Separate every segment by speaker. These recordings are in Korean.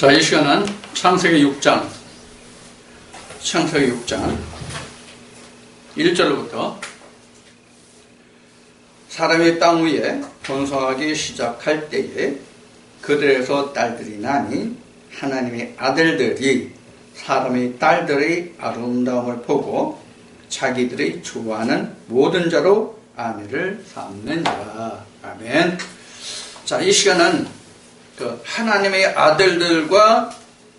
Speaker 1: 자, 이 시간은 창세기 6장 1절로부터 사람이 땅 위에 번성하기 시작할 때에 그들에서 딸들이 나니 하나님의 아들들이 사람의 딸들의 아름다움을 보고 자기들이 좋아하는 모든 자로 아내를 삼는지라. 아멘. 자, 이 시간은 하나님의 아들들과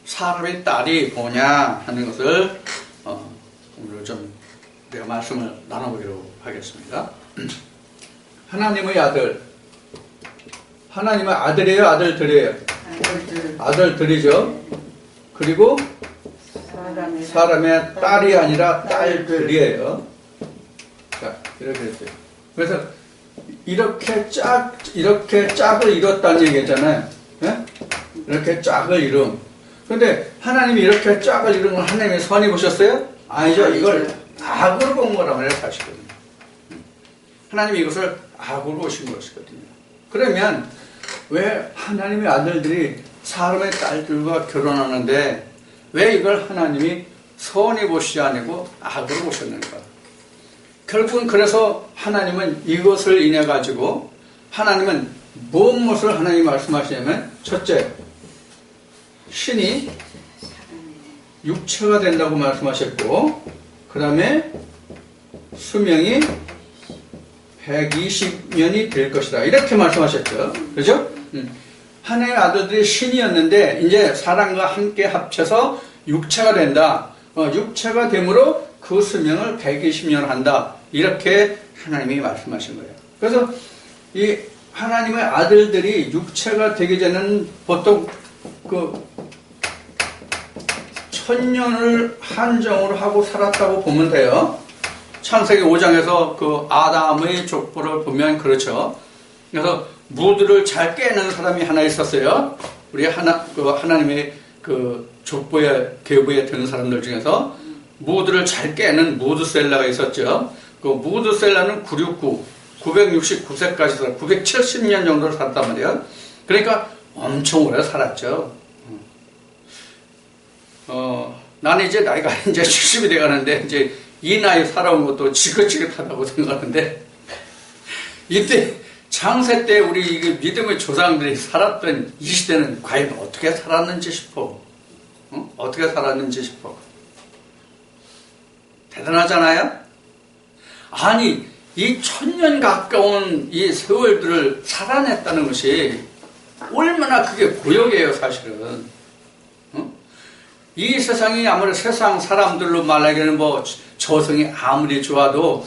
Speaker 1: 사람의 딸이 뭐냐 하는 것을 오늘 좀 내가 말씀을 나눠보기로 하겠습니다. 하나님의 아들, 하나님의 아들이에요, 아들들이에요? 아들들이죠. 그리고 사람의 딸이 아니라 딸들이에요. 자, 이렇게 됐어요. 그래서 이렇게 짝을 이뤘다는 얘기잖아요. 예? 이렇게 짝을 이룬. 근데 하나님이 이렇게 짝을 이룬 건 하나님이 선히 보셨어요? 아니죠. 이걸 악으로 본 거란 말이에요, 사실은. 하나님이 이것을 악으로 보신 것이거든요. 그러면 왜 하나님의 아들들이 사람의 딸들과 결혼하는데 왜 이걸 하나님이 선히 보시지 아니고 악으로 보셨는가? 결국은 그래서 하나님은 이것을 인해 가지고 하나님은 무엇을 하나님이 말씀하시냐면 첫째, 신이 육체가 된다고 말씀하셨고 그 다음에 수명이 120년이 될 것이다 이렇게 말씀하셨죠. 그렇죠? 하나님의 아들들이 신이었는데 이제 사람과 함께 합쳐서 육체가 된다. 육체가 되므로 그 수명을 120년 한다. 이렇게 하나님이 말씀하신 거예요. 그래서 이 하나님의 아들들이 육체가 되기 전에는 보통 그 천년을 한정으로 하고 살았다고 보면 돼요. 창세기 5장에서 그 아담의 족보를 보면 그렇죠. 그래서 무드를 잘 깨는 사람이 하나 있었어요. 우리 하나님의 그 족보에 계보에 드는 사람들 중에서 무드를 잘 깨는 무드셀라가 있었죠. 그 무드셀라는 969세까지 살았고 970년 정도를 살았단 말이에요. 그러니까 엄청 오래 살았죠. 나는 이제 나이가 이제 70이 돼가는데 이제 이 나이 살아온 것도 지긋지긋하다고 생각하는데 이때 창세 때 우리 믿음의 조상들이 살았던 이 시대는 과연 어떻게 살았는지 싶어. 어떻게 살았는지 싶어. 대단하잖아요? 아니, 이 1000년 가까운 이 세월들을 살아냈다는 것이 얼마나 그게 고역이에요, 사실은. 이 세상이 아무리 세상 사람들로 말하기에는 뭐 저승이 아무리 좋아도,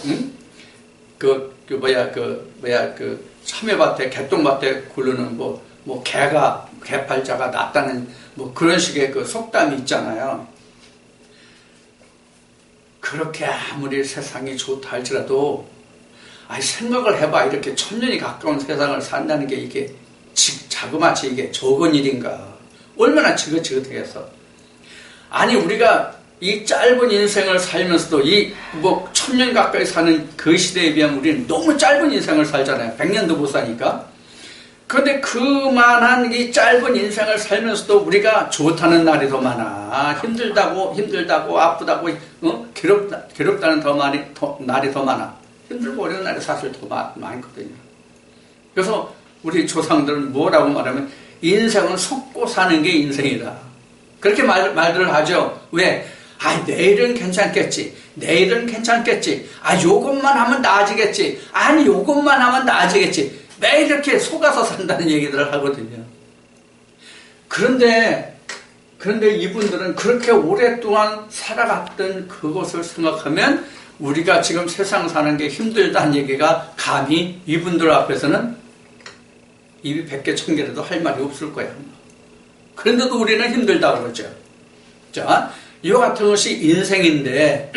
Speaker 1: 그 참외밭에, 개똥밭에 굴르는 개팔자가 낫다는 뭐 그런 식의 그 속담이 있잖아요. 그렇게 아무리 세상이 좋다 할지라도 생각을 해봐. 이렇게 1000년이 가까운 세상을 산다는 게 이게 자그마치 이게 적은 일인가. 얼마나 지긋지긋하겠어. 아니 우리가 이 짧은 인생을 살면서도 이 1000년 가까이 사는 그 시대에 비하면 우리는 너무 짧은 인생을 살잖아요. 100년도 못 사니까. 그런데 그만한 이 짧은 인생을 살면서도 우리가 좋다는 날이 더 많아. 힘들다고 아프다고 괴롭다는 날이 더 많아. 힘들고 어려운 날이 사실 더 많거든요. 그래서 우리 조상들은 뭐라고 말하면 인생은 속고 사는 게 인생이다. 그렇게 말들을 하죠. 왜? 내일은 괜찮겠지. 내일은 괜찮겠지. 요것만 하면 나아지겠지. 아니 요것만 하면 나아지겠지. 매일 이렇게 속아서 산다는 얘기들을 하거든요. 그런데 이분들은 그렇게 오랫동안 살아갔던 그것을 생각하면 우리가 지금 세상 사는 게 힘들다는 얘기가 감히 이분들 앞에서는 입이 100개 1000개라도 할 말이 없을 거야. 그런데도 우리는 힘들다 그러죠. 자, 이와 같은 것이 인생인데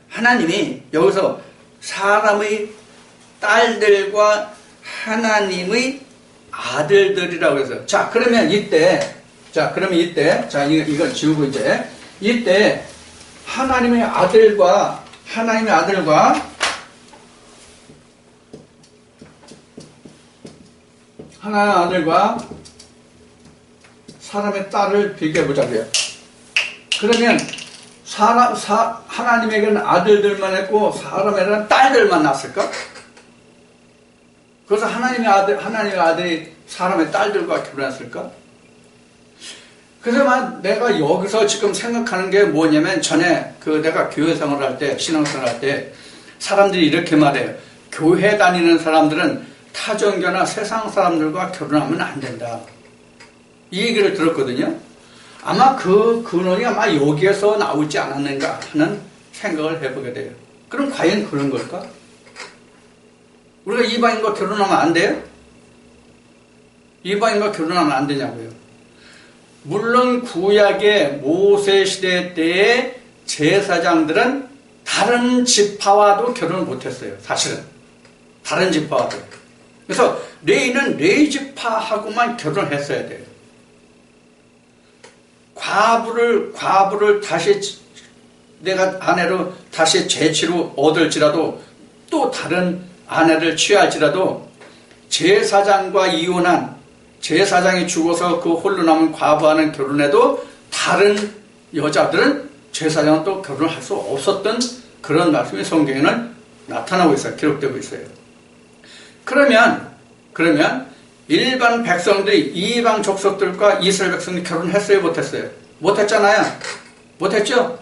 Speaker 1: 하나님이 여기서 사람의 딸들과 하나님의 아들들이라고 해서 그러면 이때 이걸 지우고 이때 하나님의 아들과 하나님의 아들과 사람의 딸을 비교해보자고요. 그러면 하나님에게는 아들들만 했고 사람에게는 딸들만 낳았을까? 그래서 하나님의 아들이 사람의 딸들과 결혼했을까? 그래서 내가 여기서 지금 생각하는 게 뭐냐면, 전에 내가 교회 생활을 할 때, 신앙생활 할 때, 사람들이 이렇게 말해요. 교회 다니는 사람들은 타종교나 세상 사람들과 결혼하면 안 된다. 이 얘기를 들었거든요. 아마 그 근원이 아마 여기에서 나오지 않았는가 하는 생각을 해보게 돼요. 그럼 과연 그런 걸까? 우리가 이방인과 결혼하면 안 돼요? 이방인과 결혼하면 안 되냐고요. 물론 구약의 모세 시대 때의 제사장들은 다른 지파와도 결혼을 못했어요. 사실은 다른 지파와도. 그래서 레위는 레위 지파하고만 결혼을 했어야 돼요. 과부를 다시 내가 아내로 다시 재치로 얻을지라도, 또 다른 아내를 취할지라도, 제사장과 이혼한, 제사장이 죽어서 그 홀로 남은 과부와는 결혼해도 다른 여자들은 제사장은 또 결혼할 수 없었던 그런 말씀이 성경에는 나타나고 있어요. 기록되고 있어요. 그러면 일반 백성들이 이방 족속들과 이스라엘 백성들이 결혼했어요? 못했어요? 못했잖아요. 못했죠?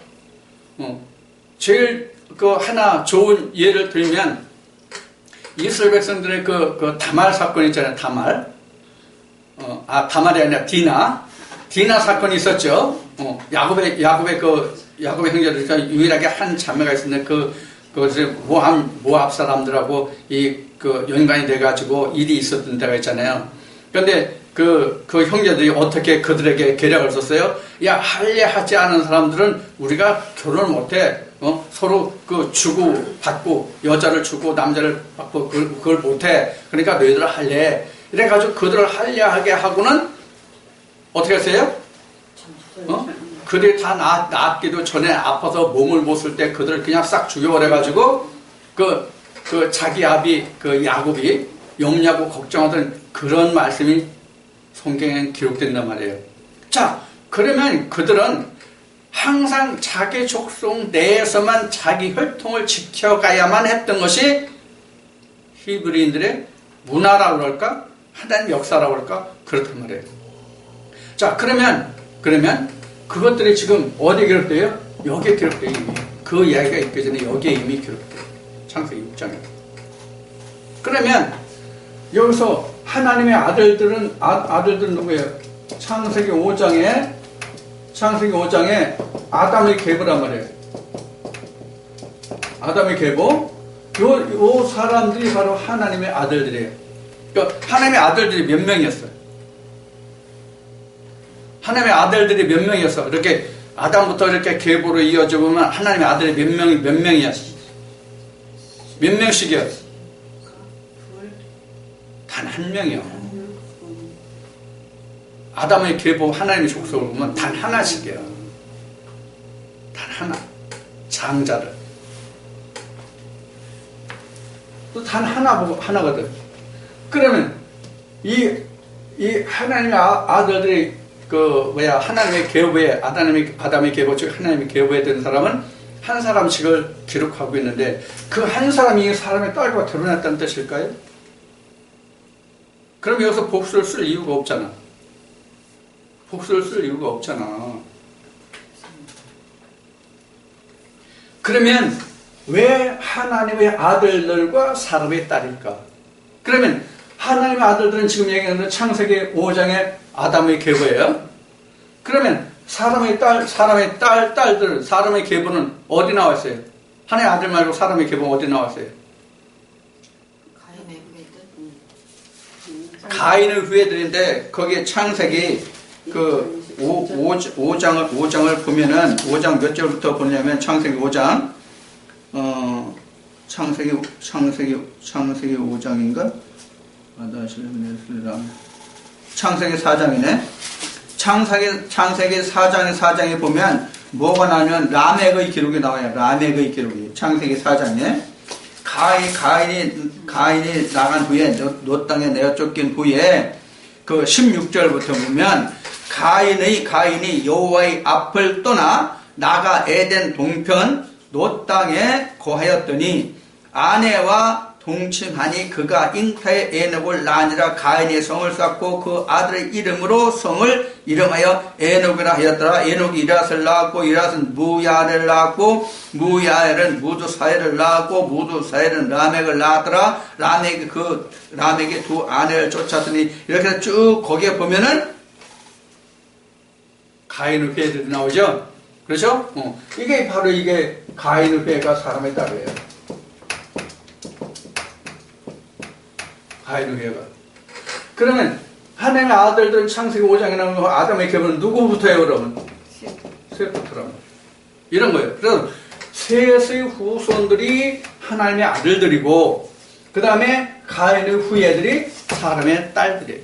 Speaker 1: 제일 하나 좋은 예를 들면, 이스라엘 백성들의 그 다말 사건 있잖아요. 다말이 아니라 디나 사건이 있었죠. 야곱의 형제들 유일하게 한 자매가 있었는데 모압 사람들하고 연관이 돼가지고 일이 있었던 데가 있잖아요. 그런데 그 형제들이 어떻게 그들에게 계략을 썼어요? 야, 할례하지 않은 사람들은 우리가 결혼을 못해. 서로 주고 받고, 여자를 주고 남자를 받고 그걸 못해. 그러니까 너희들 할례. 이래가지고 그들을 할례하게 하고는 어떻게 했어요? 그들이 다 낳기도 전에 아파서 몸을 못 쓸 때 그들을 그냥 싹 죽여버려가지고 자기 아비 야곱이 염려하고 걱정하던 그런 말씀이 성경에 기록된단 말이에요. 자, 그러면 그들은 항상 자기 족속 내에서만 자기 혈통을 지켜가야만 했던 것이 히브리인들의 문화라고 그럴까? 하나님 역사라고 그럴까? 그렇단 말이에요. 자, 그러면 그것들이 지금 어디에 기록돼요? 여기에 기록돼요. 이미. 그 이야기가 있기 전에 여기에 이미 기록돼요. 창세기 6장에. 그러면 여기서 하나님의 아들들은 누구예요? 창세기 5장에 아담의 계보란 말이에요. 아담의 계보. 요 사람들이 바로 하나님의 아들들이에요. 그러니까 하나님의 아들들이 몇 명이었어요? 하나님의 아들들이 몇 명이었어? 이렇게 아담부터 이렇게 계보로 이어져 보면 하나님의 아들이 몇 명이야? 몇 명씩이야? 단 한 명이요. 아담의 계보 하나님의 족속을 보면 단 하나씩이야. 단 하나. 장자를. 또 단 하나거든. 그러면 이 하나님의 아들들이 하나님의 계보에, 아담의 계보, 즉 하나님의 계보에 든 사람은 한 사람씩을 기록하고 있는데, 그 한 사람이 사람의 딸과 결혼했다는 뜻일까요? 그럼 여기서 복수를 쓸 이유가 없잖아. 그러면 왜 하나님의 아들들과 사람의 딸일까? 그러면 하나님의 아들들은 지금 얘기하는 창세기 5장의 아담의 계보예요. 그러면 사람의 딸들, 사람의 계보는 어디 나왔어요? 하나님의 아들 말고 사람의 계보는 어디 나왔어요? 가인의 후예들인데, 거기에 창세기 5장을 보면은, 5장 몇 절부터 보냐면, 창세기 5장, 창세기 5장인가? 창세기 4장이네. 창세기 4장에 보면 뭐가 나오면 라멕의 기록이 나와요. 라멕의 기록이. 창세기 4장에 가인이 나간 후에, 노 땅에 내어 쫓긴 후에 그 16절부터 보면 가인이 여호와의 앞을 떠나 나가 에덴 동편 롯 땅에 거하였더니 아내와 동침하니 그가 잉타의 에녹을 낳으니라. 가인의 성을 쌓고 그 아들의 이름으로 성을 이름하여 에녹이라 하였더라. 에녹이 이랏을 낳았고 이랏은 무야를 낳았고 무야엘은 무두사엘을 낳았고 무두사엘은 라멕을 낳았더라. 라멕이 두 아내를 쫓았더니 이렇게 쭉 거기에 보면은 가인의 후예들이 나오죠. 그렇죠? 이게 바로 이게 가인의 후예가 사람의 딸이에요. 가인의 후예가. 그러면 하나님의 아들들은 창세기 5장에 나오는 아담의 계보는 누구부터예요, 그러면? 셋부터라면. 이런 거예요. 그래서 셋의 후손들이 하나님의 아들들이고, 그 다음에 가인의 후예들이 사람의 딸들이에요.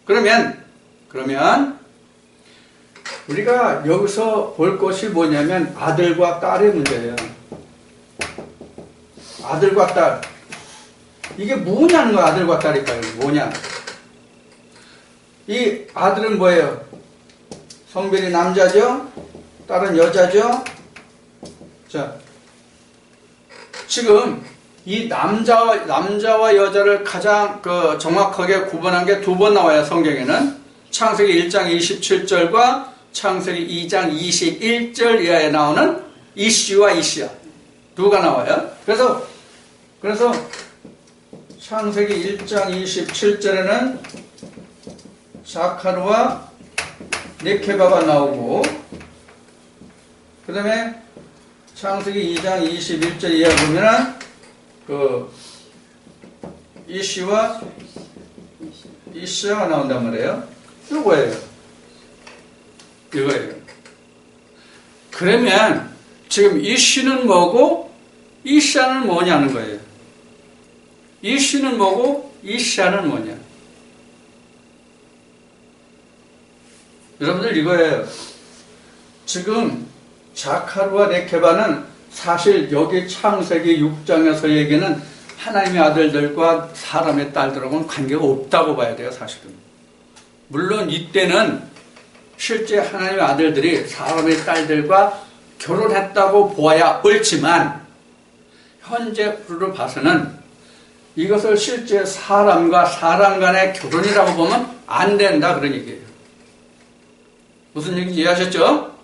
Speaker 1: 그러면 우리가 여기서 볼 것이 뭐냐면 아들과 딸의 문제예요. 아들과 딸. 이게 뭐냐는 거야, 아들과 딸일까요? 뭐냐? 이 아들은 뭐예요? 성별이 남자죠? 딸은 여자죠? 자, 지금 이 남자와 여자를 가장 정확하게 구분한 게 두 번 나와요, 성경에는. 창세기 1장 27절과 창세기 2장 21절 이하에 나오는 이씨와 이씨야. 누가 나와요? 그래서 창세기 1장 27절에는 사카르와 네케바가 나오고, 그 다음에 창세기 2장 21절 이하에 보면은 이씨와 이씨가 나온단 말이에요. 이거예요. 그러면 지금 이씨는 뭐고 이씨는 뭐냐는 거예요. 이씨는 뭐고 이씨는 뭐냐. 여러분들 이거예요. 지금 자카르와 네케바는 사실 여기 창세기 6장에서 얘기는 하나님의 아들들과 사람의 딸들하고는 관계가 없다고 봐야 돼요, 사실은. 물론 이때는 실제 하나님의 아들들이 사람의 딸들과 결혼했다고 보아야 옳지만 현재로 봐서는 이것을 실제 사람과 사람 간의 결혼이라고 보면 안 된다, 그런 얘기예요. 무슨 얘기인지 이해하셨죠?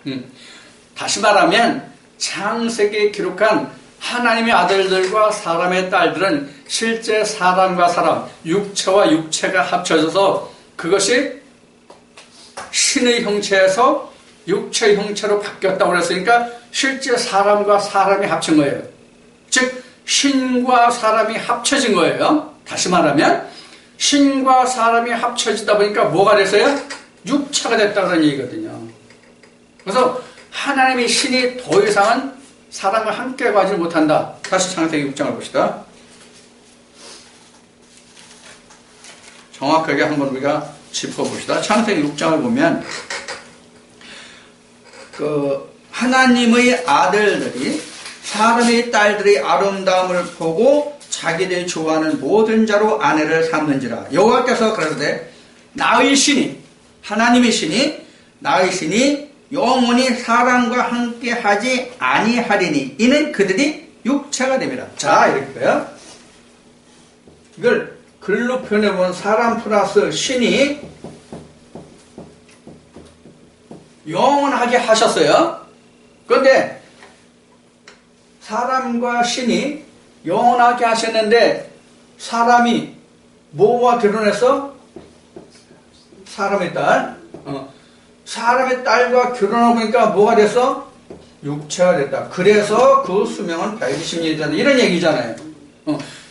Speaker 1: 다시 말하면 창세기에 기록한 하나님의 아들들과 사람의 딸들은 실제 사람과 사람, 육체와 육체가 합쳐져서 그것이 신의 형체에서 육체의 형체로 바뀌었다고 그랬으니까 실제 사람과 사람이 합친 거예요. 즉 신과 사람이 합쳐진 거예요. 다시 말하면 신과 사람이 합쳐지다 보니까 뭐가 됐어요? 육체가 됐다는 얘기거든요. 그래서 하나님의 신이 더 이상은 사람과 함께 가지 못한다. 다시 창세기 6장을 봅시다. 정확하게 한번 우리가 짚어봅시다. 창세기 6장을 보면 하나님의 아들들이 사람의 딸들의 아름다움을 보고 자기들이 좋아하는 모든 자로 아내를 삼는지라. 여호와께서 그러되 나의 신이, 하나님의 신이, 나의 신이 영원히 사람과 함께 하지 아니하리니 이는 그들이 육체가 됨이라. 자, 이렇게요. 이걸 글로 표현해보면 사람 플러스 신이 영원하게 하셨어요. 그런데 사람과 신이 영원하게 하셨는데 사람이 뭐와 결혼해서? 사람의 딸. 사람의 딸과 결혼하고 보니까 뭐가 됐어? 육체가 됐다. 그래서 그 수명은 120년이 된다. 이런 얘기잖아요.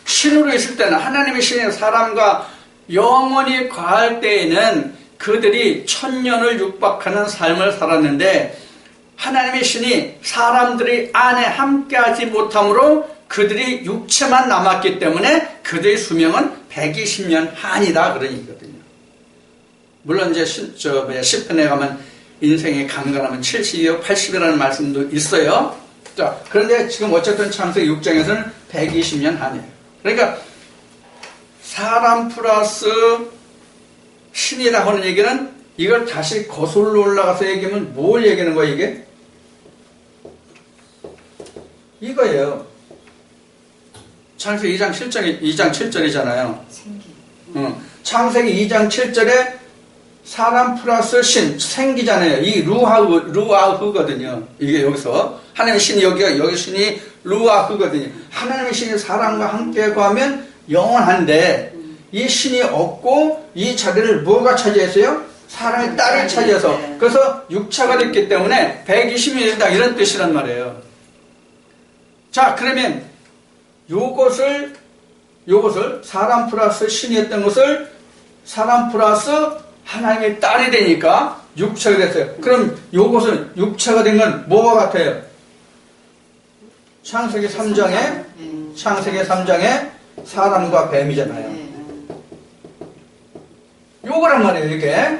Speaker 1: 신으로 있을 때는 하나님의 신이 사람과 영원히 거할 때에는 그들이 1000년을 육박하는 삶을 살았는데 하나님의 신이 사람들이 안에 함께하지 못함으로 그들이 육체만 남았기 때문에 그들의 수명은 120년 한이다, 그런 얘기거든요. 물론 이제 10편에 가면 인생의 강건하면 70이요 80이라는 말씀도 있어요. 자, 그런데 지금 어쨌든 창세기 6장에서는 120년 한이에요. 그러니까 사람 플러스 신이라고 하는 얘기는 이걸 다시 거슬러 올라가서 얘기하면 뭘 얘기하는 거야 이게? 이거예요. 창세기 2장 7절이잖아요. 창세기 2장 7절에 사람 플러스 신, 생기잖아요. 이 루아흐거든요. 이게 여기서 하나님의 신이 여기 신이 루아흐거든요. 하나님의 신이 사람과 함께 거하면 영원한데 이 신이 없고 이 자리를 뭐가 차지했어요? 사람의 딸이 차지해서 그래서 육체가 됐기 때문에 120이 된다 이런 뜻이란 말이에요. 자 그러면 요것을 사람 플러스 신이 했던 것을 사람 플러스 하나님의 딸이 되니까 육체가 됐어요. 그럼 요것은 육체가 된 건 뭐와 같아요? 창세기 3장에 사람과 뱀이잖아요. 요거란 말이에요, 이게.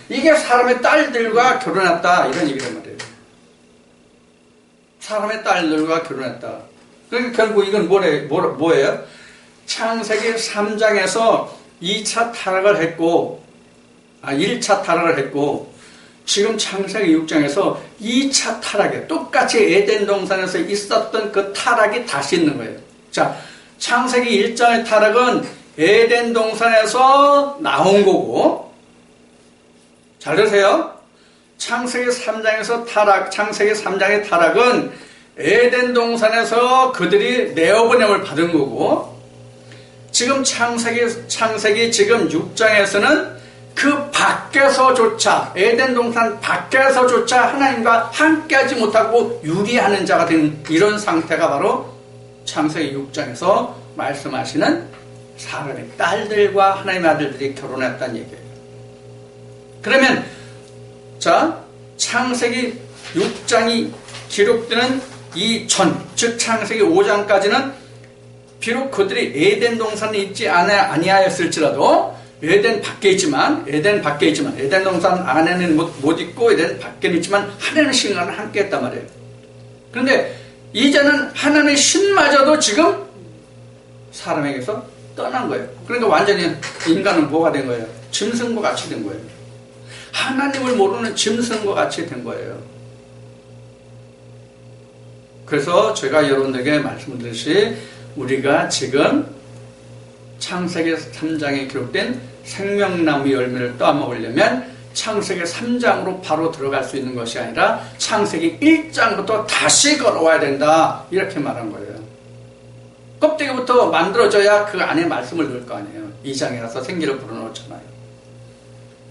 Speaker 1: 이게 사람의 딸들과 결혼했다, 이런 얘기란 말이에요. 사람의 딸들과 결혼했다. 그러니까 결국 이건 뭐예요? 창세기 3장에서 2차 타락을 했고, 1차 타락을 했고, 지금 창세기 6장에서 2차 타락에 똑같이 에덴 동산에서 있었던 그 타락이 다시 있는 거예요. 자, 창세기 1장의 타락은 에덴 동산에서 나온 거고, 잘 들으세요. 창세기 3장에서 창세기 3장의 타락은 에덴 동산에서 그들이 내어보냄을 받은 거고, 지금 창세기 지금 6장에서는 그 밖에서조차, 에덴 동산 밖에서조차 하나님과 함께하지 못하고 유리하는 자가 된 이런 상태가 바로 창세기 6장에서 말씀하시는 사람의 딸들과 하나님의 아들들이 결혼했다는 얘기예요. 그러면 자 창세기 6장이 기록되는 이 즉 창세기 5장까지는 비록 그들이 에덴 동산에 있지 아니하였을지라도 에덴 동산 안에는 못 있고 에덴 밖에는 있지만 하나님의 신과는 함께 했단 말이에요. 그런데 이제는 하나님의 신마저도 지금 사람에게서 떠난 거예요. 그러니까 완전히 인간은 뭐가 된 거예요? 짐승과 같이 된 거예요. 하나님을 모르는 짐승과 같이 된 거예요. 그래서 제가 여러분들에게 말씀드렸듯이 우리가 지금 창세기 3장에 기록된 생명나무 열매를 따먹으려면 창세기 3장으로 바로 들어갈 수 있는 것이 아니라 창세기 1장부터 다시 걸어와야 된다 이렇게 말한 거예요. 껍데기부터 만들어져야 그 안에 말씀을 넣을 거 아니에요. 2장이라서 생기를 불어넣었잖아요.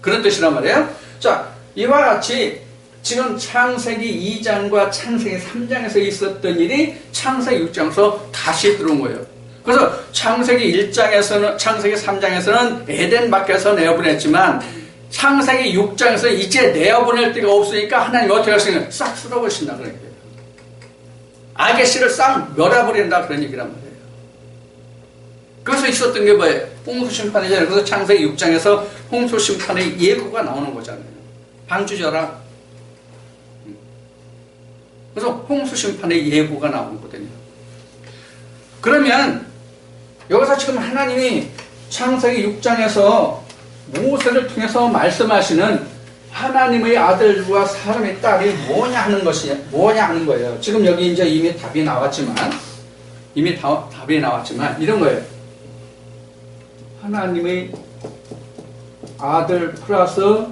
Speaker 1: 그런 뜻이란 말이에요. 자, 이와 같이 지금 창세기 2장과 창세기 3장에서 있었던 일이 창세기 6장에서 다시 들어온 거예요. 그래서 창세기 3장에서는 에덴 밖에서 내어보냈지만 창세기 6장에서 이제 내어보낼 데가 없으니까 하나님이 어떻게 하시냐? 싹 쓸어버리신다 그런 얘기예요. 악의 씨를 싹 멸해버린다 그런 얘기란 말이에요. 그래서 있었던 게 뭐예요? 홍수심판이잖아요. 그래서 창세기 6장에서 홍수심판의 예고가 나오는 거잖아요. 방주저라. 그래서 홍수심판의 예고가 나오는 거거든요. 그러면 여기서 지금 하나님이 창세기 6장에서 모세를 통해서 말씀하시는 하나님의 아들과 사람의 딸이 뭐냐 하는 거예요. 지금 여기 이제 이미 답이 나왔지만 이런 거예요. 하나님의 아들 플러스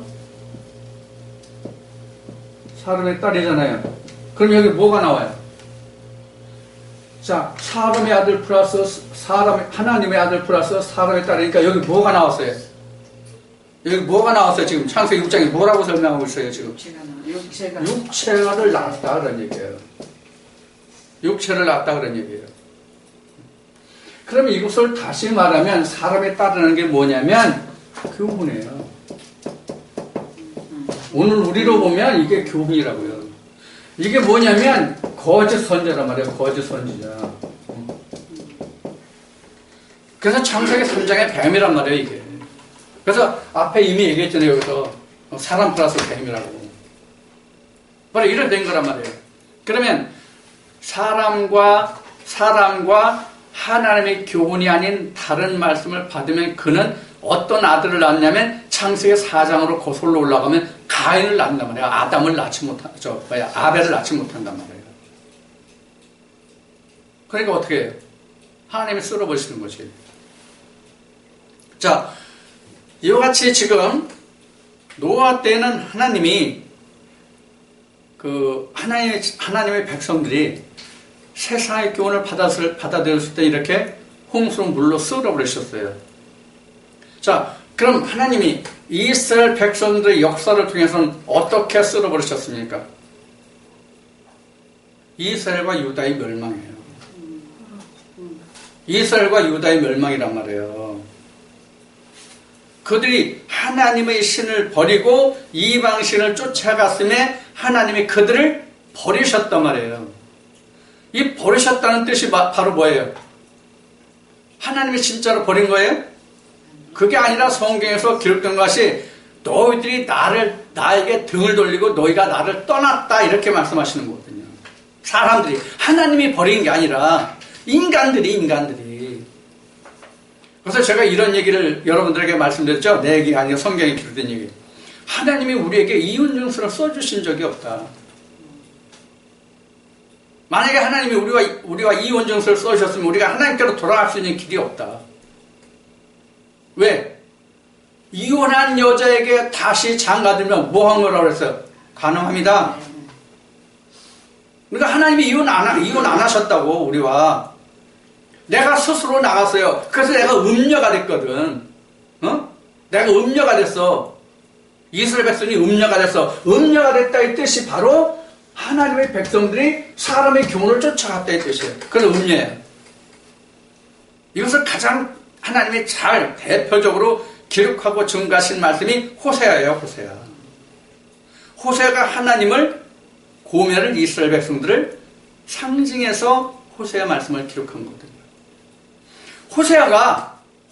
Speaker 1: 사람의 딸이잖아요. 그럼 여기 뭐가 나와요? 자, 사람의 아들 플러스 하나님의 아들 플러스 사람의 딸이니까 여기 뭐가 나왔어요? 여기 뭐가 나왔어요? 지금 창세기 6장에 뭐라고 설명하고 있어요? 지금 육체를 낳았다 그런 얘기예요. 육체를 낳았다 그런 얘기예요. 그러면 이것을 다시 말하면 사람의 딸이라는 게 뭐냐면 교훈이에요. 오늘 우리로 보면 이게 교훈이라고요. 이게 뭐냐면 거짓 선지자란 말이에요. 거짓 선지자. 그래서 창세기 3장의 뱀이란 말이에요. 이게. 그래서 앞에 이미 얘기했잖아요. 여기서 사람 플러스 뱀이라고. 바로 이런 된 거란 말이에요. 그러면 사람과 하나님의 교훈이 아닌 다른 말씀을 받으면 그는 어떤 아들을 낳냐면 창세기 4장으로 거슬러 올라가면 가인을 낳는단 말이에요. 아담을 낳지 못한, 아벨을 낳지 못한단 말이에요. 그러니까 어떻게 해요? 하나님이 쓸어버리시는 거지. 자, 이와 같이 지금 노아 때는 하나님이 하나님의 백성들이 세상의 교훈을 받아들였을 때 이렇게 홍수로 물로 쓸어버리셨어요. 자, 그럼 하나님이 이스라엘 백성들의 역사를 통해서는 어떻게 쓸어버리셨습니까? 이스라엘과 유다의 멸망이에요. 이스라엘과 유다의 멸망이란 말이에요. 그들이 하나님의 신을 버리고 이방신을 쫓아갔음에 하나님이 그들을 버리셨단 말이에요. 이 버리셨다는 뜻이 바로 뭐예요? 하나님이 진짜로 버린 거예요? 그게 아니라 성경에서 기록된 것이 너희들이 나에게 등을 돌리고 너희가 나를 떠났다 이렇게 말씀하시는 거거든요. 사람들이 하나님이 버린 게 아니라 인간들이 그래서 제가 이런 얘기를 여러분들에게 말씀드렸죠. 내 얘기가 아니라 성경에 기록된 얘기. 하나님이 우리에게 이혼증서를 써주신 적이 없다. 만약에 하나님이 우리와 이혼증서를 써주셨으면 우리가 하나님께로 돌아갈 수 있는 길이 없다. 왜? 이혼한 여자에게 다시 장가들면 뭐 한 거라고 그랬어요? 가능합니다. 그러니까 하나님이 이혼 안 하셨다고 우리와. 내가 스스로 나갔어요. 그래서 내가 음녀가 됐거든. 내가 음녀가 됐어. 이스라엘 백성이 음녀가 됐어. 음녀가 됐다 이 뜻이 바로 하나님의 백성들이 사람의 교훈을 쫓아갔다 이 뜻이에요. 그래서 음녀예요. 이것을 가장 하나님이 잘 대표적으로 기록하고 증가하신 말씀이 호세아예요. 호세아가 하나님을 고멜을 이스라엘 백성들을 상징해서 호세아 말씀을 기록한 거거든요.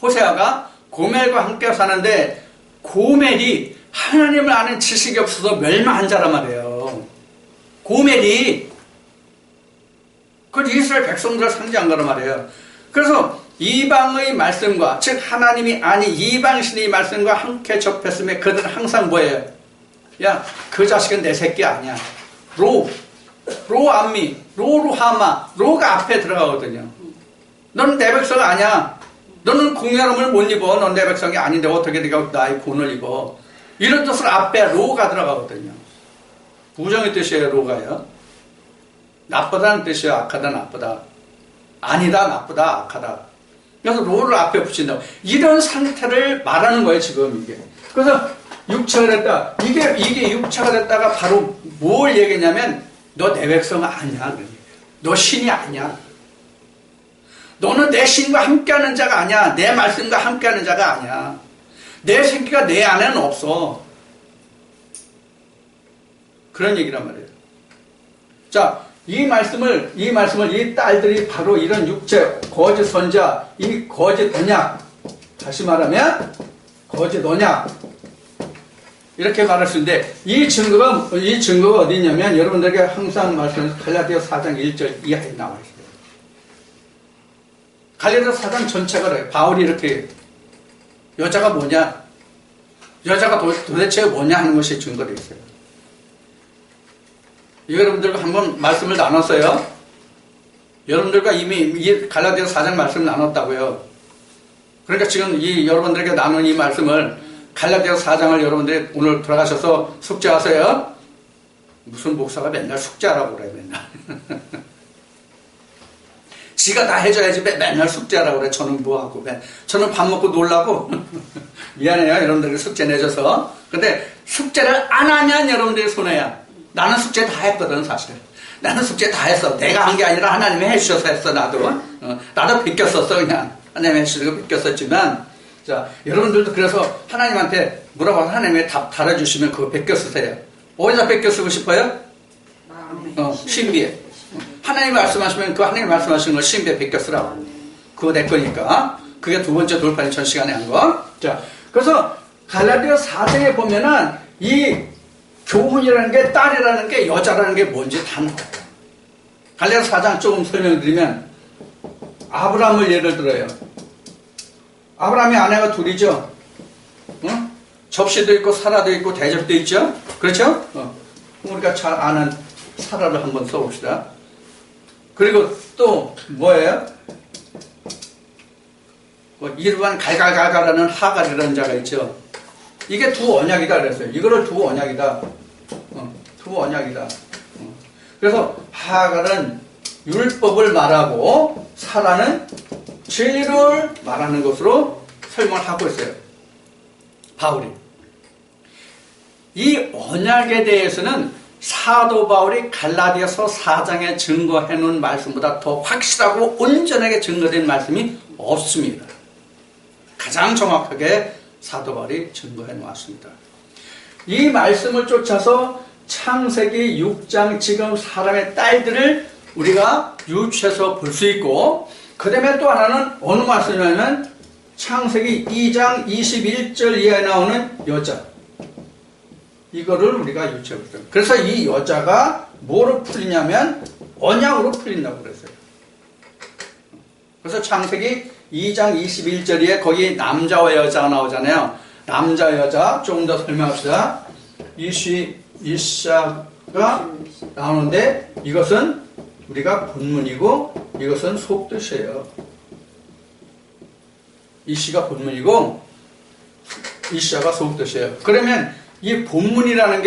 Speaker 1: 호세아가 고멜과 함께 사는데 고멜이 하나님을 아는 지식이 없어서 멸망한 자란 말이에요. 고멜이 그 이스라엘 백성들을 상징한 거란 말이에요. 그래서 이방의 말씀과 즉 하나님이 아닌 이방신의 말씀과 함께 접했음에 그들은 항상 뭐예요? 야, 그 자식은 내 새끼 아니야. 로암미, 로루하마, 로가 앞에 들어가거든요. 너는 내 백성 아니야. 너는 공연함을 못 입어. 넌 내 백성이 아닌데 어떻게 네가 나의 본을 입어. 이런 뜻으로 앞에 로가 들어가거든요. 부정의 뜻이에요. 로가요. 나쁘다는 뜻이에요. 악하다, 나쁘다. 아니다, 나쁘다, 악하다. 그래서 로를 앞에 붙인다고. 이런 상태를 말하는 거예요. 지금 이게. 그래서 육체가 됐다. 이게 육체가 됐다가 바로 뭘 얘기했냐면 너 내 백성 아니야. 너 신이 아니야. 너는 내 신과 함께하는 자가 아니야. 내 말씀과 함께하는 자가 아니야. 내 새끼가 내 안에는 없어. 그런 얘기란 말이에요. 자, 이 말씀을 이 딸들이 바로 이런 육체, 거짓 선자, 이 거짓 언약, 다시 말하면 거짓 언약 이렇게 말할 수 있는데 이 증거가 어디 있냐면 여러분들에게 항상 말씀드린 갈라디아 4장 1절 이하에 나와 있어요. 갈라디아 4장 전체가 그래요. 바울이 이렇게 여자가 뭐냐? 여자가 도대체 뭐냐 하는 것이 증거되어 있어요. 여러분들과 한번 말씀을 나눴어요. 여러분들과 이미 이 갈라디아 4장 말씀을 나눴다고요. 그러니까 지금 여러분들에게 나눈 이 말씀을 갈라디아 4장을 여러분들이 오늘 돌아가셔서 숙제하세요. 무슨 목사가 맨날 숙제하라고 그래 맨날. 지가 다 해줘야지 맨날 숙제하라고 그래. 저는 뭐하고 저는 밥 먹고 놀라고. 미안해요 여러분들에게 숙제 내줘서. 근데 숙제를 안 하면 여러분들이 손해야. 나는 숙제 다 했거든 사실. 나는 숙제 다 했어. 내가 한 게 아니라 하나님이 해주셔서 했어. 나도 베꼈었어 그냥. 하나님이 해주셔서 베꼈었지만 자 여러분들도 그래서 하나님한테 물어봐서 하나님이 답 달아주시면 그거 베껴 쓰세요. 어디다 베껴 쓰고 싶어요? 신비에. 하나님 말씀하시면 그 하나님 말씀하시는 걸 신비에 베껴 쓰라고. 그거 내 거니까. 그게 두 번째 돌파는 전 시간에 한 거. 자 그래서 갈라디아 4장에 보면은 이 교훈이라는 게 딸이라는 게 여자라는 게 뭔지 다 나와요. 갈라디아 4장 조금 설명드리면 아브라함을 예를 들어요. 아브라함의 아내가 둘이죠. 접시도 있고 사라도 있고 대접도 있죠. 그렇죠? 우리가 잘 아는 사라를 한번 써봅시다. 그리고 또 뭐예요? 이르반 갈갈갈갈하는 하갈이라는 자가 있죠. 이게 두 언약이다 그랬어요. 이거를 두 언약이다. 두 언약이다. 그래서 하갈은 율법을 말하고 사라는 진리를 말하는 것으로 설명을 하고 있어요. 바울이. 이 언약에 대해서는 사도 바울이 갈라디아서 4장에 증거해 놓은 말씀보다 더 확실하고 온전하게 증거된 말씀이 없습니다. 가장 정확하게 사도 바울이 증거해 놓았습니다. 이 말씀을 쫓아서 창세기 6장 지금 사람의 딸들을 우리가 유추해서 볼 수 있고, 그 다음에 또 하나는 어느 말씀이냐면 창세기 2장 21절 이하에 나오는 여자, 이거를 우리가 유추해 보죠. 그래서 이 여자가 뭐로 풀리냐면 언약으로 풀린다고 그랬어요. 그래서 창세기 2장 21절에 거기 남자와 여자가 나오잖아요. 남자 여자 조금 더 설명합시다. 이샤가 나오는데 이것은 우리가 본문이고 이것은 속뜻이에요. 이시가 본문이고 이샤가 속뜻이에요. 그러면 이 본문이라는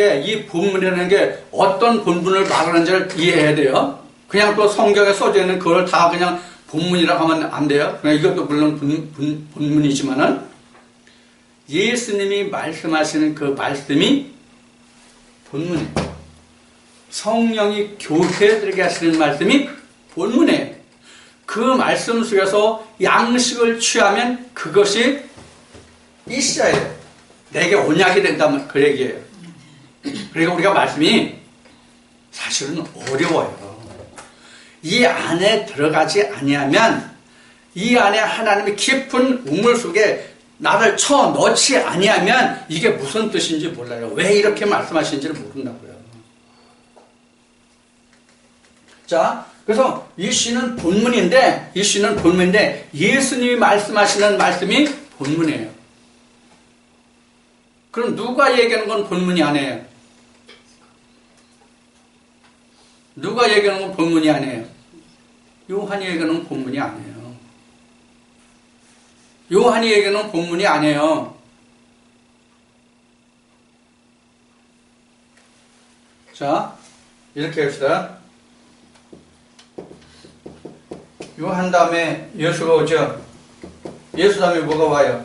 Speaker 1: 게 어떤 본문을 말하는지를 이해해야 돼요. 그냥 또 성경에 써져 있는 그걸 다 그냥 본문이라고 하면 안 돼요. 그냥 이것도 물론 본문이지만은 예수님이 말씀하시는 그 말씀이 본문이에요. 성령이 교회들에게 하시는 말씀이 본문이에요. 그 말씀 속에서 양식을 취하면 그것이 이시야예요. 내게 언약이 된다면 그 얘기예요. 그러니까 우리가 말씀이 사실은 어려워요. 이 안에 들어가지 아니하면, 이 안에 하나님의 깊은 우물 속에 나를 쳐 넣지 아니하면 이게 무슨 뜻인지 몰라요. 왜 이렇게 말씀하시는지를 모른다고요. 자, 그래서 이 시는 본문인데 예수님이 말씀하시는 말씀이 본문이에요. 그럼 누가 얘기하는 건 본문이 아니에요? 누가 얘기하는 건 본문이 아니에요? 요한이 얘기하는 건 본문이 아니에요. 요한이 얘기하는 건 본문이 아니에요. 자, 이렇게 합시다. 요한 다음에 예수가 오죠. 예수 다음에 뭐가 와요?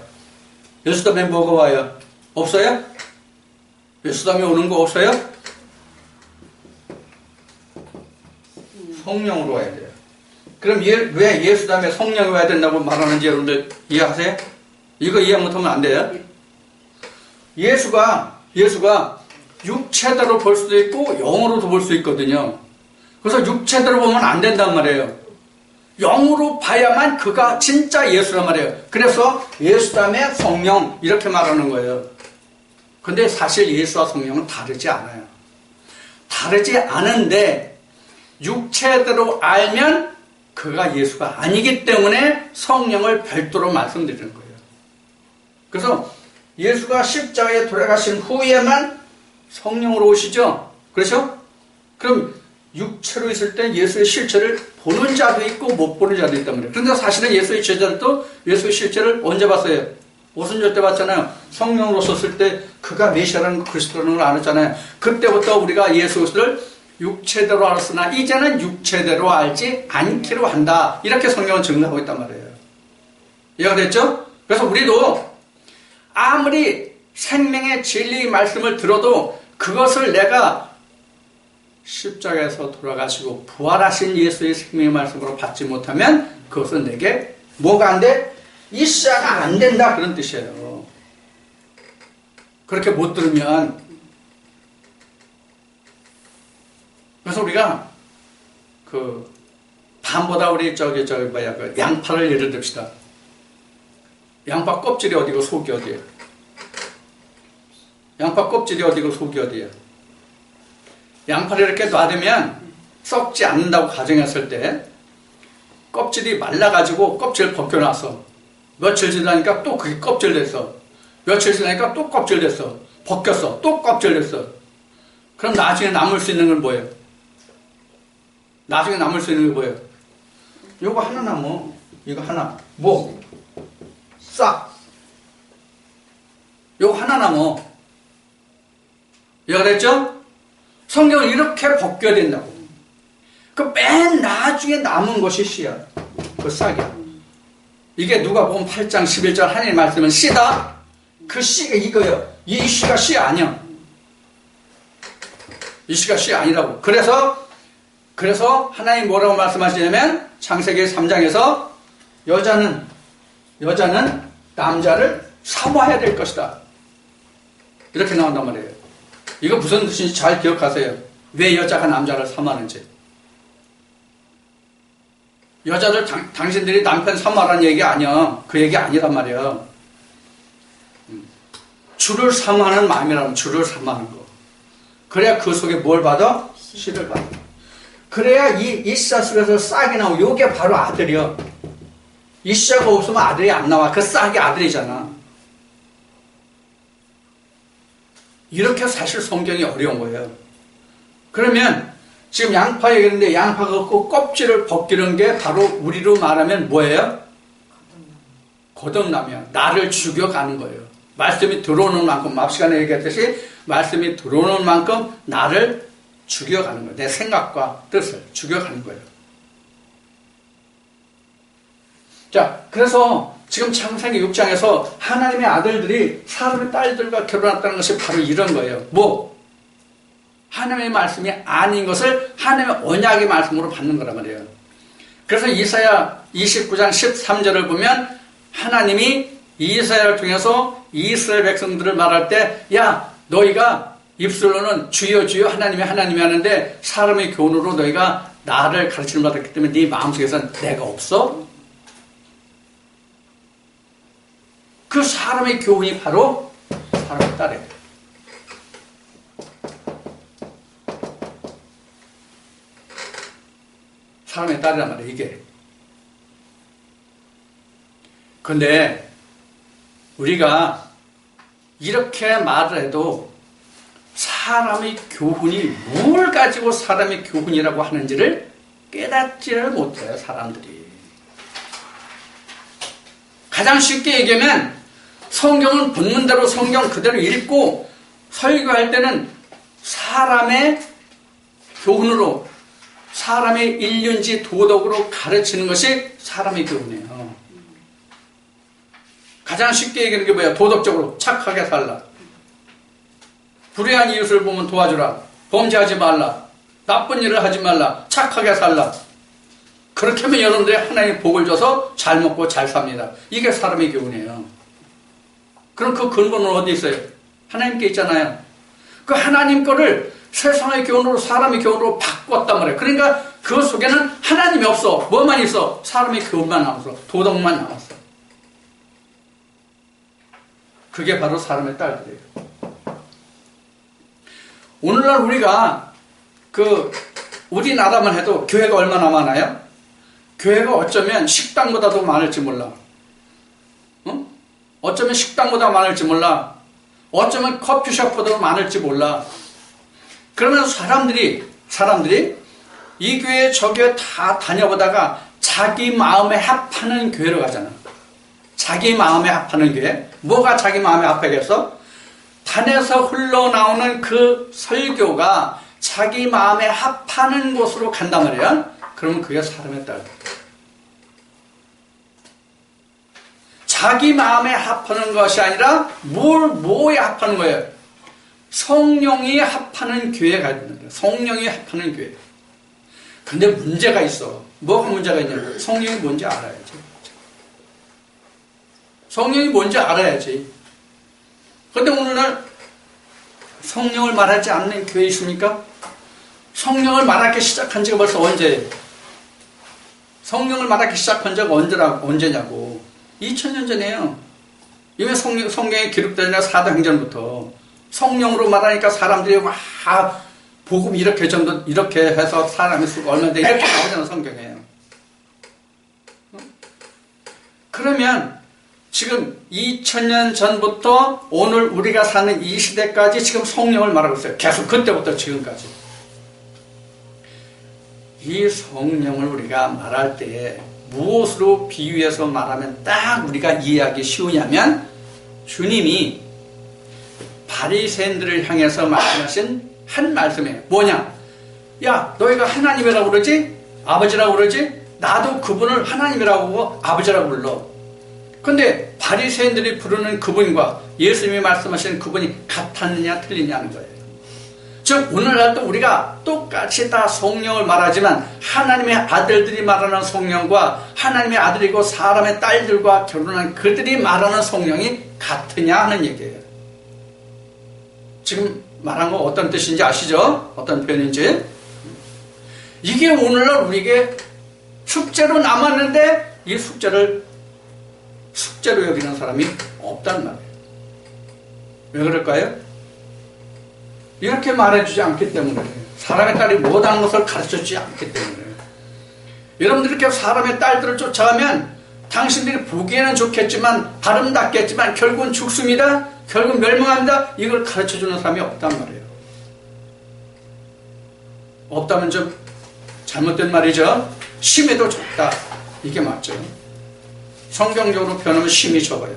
Speaker 1: 예수 다음에 뭐가 와요? 없어요? 예수 다음에 오는 거 없어요? 성령으로 와야 돼요. 그럼 왜 예수 다음에 성령이 와야 된다고 말하는지 여러분들 이해하세요? 이거 이해 못하면 안 돼요. 예수가 육체대로 볼 수도 있고 영으로도 볼 수 있거든요. 그래서 육체대로 보면 안 된단 말이에요. 영으로 봐야만 그가 진짜 예수란 말이에요. 그래서 예수 다음에 성령 이렇게 말하는 거예요. 근데 사실 예수와 성령은 다르지 않아요. 다르지 않은데 육체대로 알면 그가 예수가 아니기 때문에 성령을 별도로 말씀드리는 거예요. 그래서 예수가 십자가에 돌아가신 후에만 성령으로 오시죠. 그렇죠? 그럼 육체로 있을 때 예수의 실체를 보는 자도 있고 못 보는 자도 있단 말이에요. 그런데 사실은 예수의 제자들도 예수의 실체를 언제 봤어요? 오순절 때 봤잖아요. 성령으로 썼을 때 그가 메시아라는 그리스도라는 걸 알았잖아요. 그때부터 우리가 예수를 육체대로 알았으나 이제는 육체대로 알지 않기로 한다. 이렇게 성경은 증거하고 있단 말이에요. 이해가 됐죠? 그래서 우리도 아무리 생명의 진리의 말씀을 들어도 그것을 내가 십자가에서 돌아가시고 부활하신 예수의 생명의 말씀으로 받지 못하면 그것은 내게 뭐가 안 돼? 이시야가 안 된다. 그런 뜻이에요. 그렇게 못 들으면. 그래서 우리가 밤보다 우리 양파를 예를 듭시다. 양파 껍질이 어디고 속이 어디예요? 양파 껍질이 어디고 속이 어디예요? 양파를 이렇게 놔두면 썩지 않는다고 가정했을 때 껍질이 말라가지고 껍질 벗겨놨어. 며칠 지나니까 또 그게 껍질 됐어. 며칠 지나니까 또 껍질 됐어. 벗겼어. 또 껍질 됐어. 그럼 나중에 남을 수 있는 건 뭐예요? 나중에 남을 수 있는 게 뭐예요? 요거 하나 남어. 이거 하나. 뭐? 싹. 요거 하나 남어. 이해됐죠? 성경은 이렇게 벗겨야 된다고. 그 맨 나중에 남은 것이 씨야. 그 싹이야. 이게 누가 보면 8장 11절 하나님 말씀은 씨다. 그 씨가 이거예요. 이 씨가 씨 아니야. 이 씨가 씨 아니라고. 그래서 하나님 뭐라고 말씀하시냐면 창세기 3장에서 여자는 남자를 사모해야 될 것이다. 이렇게 나온단 말이에요. 이거 무슨 뜻인지 잘 기억하세요. 왜 여자가 남자를 사모하는지. 여자들 당신들이 남편 사모하라는 얘기 아니야. 그 얘기 아니란 말이야. 주를 사모하는 마음이라면 주를 사모하는 거. 그래야 그 속에 뭘 받아? 씨를 받아. 그래야 이 씨 속에서 싹이 나오고 요게 바로 아들이야. 이 씨가 없으면 아들이 안 나와. 그 싹이 아들이잖아. 이렇게 사실 성경이 어려운 거예요. 그러면 지금 양파 얘기했는데 양파가 그 껍질을 벗기는 게 바로 우리로 말하면 뭐예요? 거듭나면 나를 죽여가는 거예요. 말씀이 들어오는 만큼 앞 시간에 얘기했듯이 말씀이 들어오는 만큼 나를 죽여가는 거예요. 내 생각과 뜻을 죽여가는 거예요. 자, 그래서 지금 창세기 6장에서 하나님의 아들들이 사람의 딸들과 결혼했다는 것이 바로 이런 거예요. 뭐? 하나님의 말씀이 아닌 것을 하나님의 언약의 말씀으로 받는 거란 말이에요. 그래서 이사야 29장 13절을 보면 하나님이 이사야를 통해서 이스라엘 백성들을 말할 때 야, 너희가 입술로는 주여 주여 하나님이 하는데 사람의 교훈으로 너희가 나를 가르치는 받았기 때문에 네 마음속에서는 내가 없어? 그 사람의 교훈이 바로 사람의 딸이에요. 사람의 딸이란 말이에요, 이게. 근데 우리가 이렇게 말을 해도 사람의 교훈이 뭘 가지고 사람의 교훈이라고 하는지를 깨닫지를 못해요, 사람들이. 가장 쉽게 얘기하면 성경은 본문대로 성경 그대로 읽고 설교할 때는 사람의 교훈으로 사람의 인륜지 도덕으로 가르치는 것이 사람의 교훈이에요. 가장 쉽게 얘기하는 게 뭐야? 도덕적으로 착하게 살라. 불의한 이웃을 보면 도와주라. 범죄하지 말라. 나쁜 일을 하지 말라. 착하게 살라. 그렇게 하면 여러분들이 하나님의 복을 줘서 잘 먹고 잘 삽니다. 이게 사람의 교훈이에요. 그럼 그 근본은 어디 있어요? 하나님께 있잖아요. 그 하나님 거를 세상의 교훈으로 사람의 교훈으로 바꿨단 말이에요. 그러니까 그 속에는 하나님이 없어. 뭐만 있어? 사람의 교훈만 남았어. 도덕만 남았어. 그게 바로 사람의 딸들이에요. 오늘날 우리가 우리나라만 해도 교회가 얼마나 많아요? 교회가 어쩌면 식당보다도 많을지 몰라. 응? 어쩌면 식당보다 많을지 몰라. 어쩌면 커피숍보다도 많을지 몰라. 그러면 사람들이 이 교회 저 교회 다 다녀보다가 자기 마음에 합하는 교회로 가잖아. 자기 마음에 합하는 교회. 뭐가 자기 마음에 합하겠어? 단에서 흘러나오는 그 설교가 자기 마음에 합하는 곳으로 간단 말이야. 그러면 그게 사람의 딸. 자기 마음에 합하는 것이 아니라 뭐에 합하는 거예요? 성령이 합하는 교회가 있는 거예요. 성령이 합하는 교회. 근데 문제가 있어. 뭐가 문제가 있냐면 성령이 뭔지 알아야지. 성령이 뭔지 알아야지. 근데 오늘날 성령을 말하지 않는 교회 있습니까? 성령을 말하기 시작한 지가 벌써 언제예요? 성령을 말하기 시작한 지가 언제냐고. 2000년 전이에요. 이미 성경에 기록되는 사도행전부터 성령으로 말하니까 사람들이 와 복음 이렇게 해서 사람의 수가 얼마나 돼 이렇게 나오잖아 성경에. 그러면 지금 2000년 전부터 오늘 우리가 사는 이 시대까지 지금 성령을 말하고 있어요. 계속 그때부터 지금까지. 이 성령을 우리가 말할 때 무엇으로 비유해서 말하면 딱 우리가 이해하기 쉬우냐면 주님이 바리새인들을 향해서 말씀하신 한 말씀이에요. 뭐냐? 야, 너희가 하나님이라고 그러지? 아버지라고 그러지? 나도 그분을 하나님이라고 하고 아버지라고 불러. 근데 바리새인들이 부르는 그분과 예수님이 말씀하시는 그분이 같았느냐 틀리냐는 거예요. 즉 오늘날도 우리가 똑같이 다 성령을 말하지만 하나님의 아들들이 말하는 성령과 하나님의 아들이고 사람의 딸들과 결혼한 그들이 말하는 성령이 같으냐 하는 얘기예요. 지금 말한 거 어떤 뜻인지 아시죠? 어떤 표현인지. 이게 오늘날 우리에게 숙제로 남았는데 이 숙제로 여기는 사람이 없단 말이에요. 왜 그럴까요? 이렇게 말해주지 않기 때문에, 사람의 딸이 못하는 것을 가르쳐주지 않기 때문에. 여러분들 이렇게 사람의 딸들을 쫓아가면 당신들이 보기에는 좋겠지만 아름답겠지만 결국은 죽습니다. 결국 멸망합니다. 이걸 가르쳐주는 사람이 없단 말이에요. 없다면 좀 잘못된 말이죠. 심에도 적다. 이게 맞죠. 성경적으로 표현하면 심이 적어요.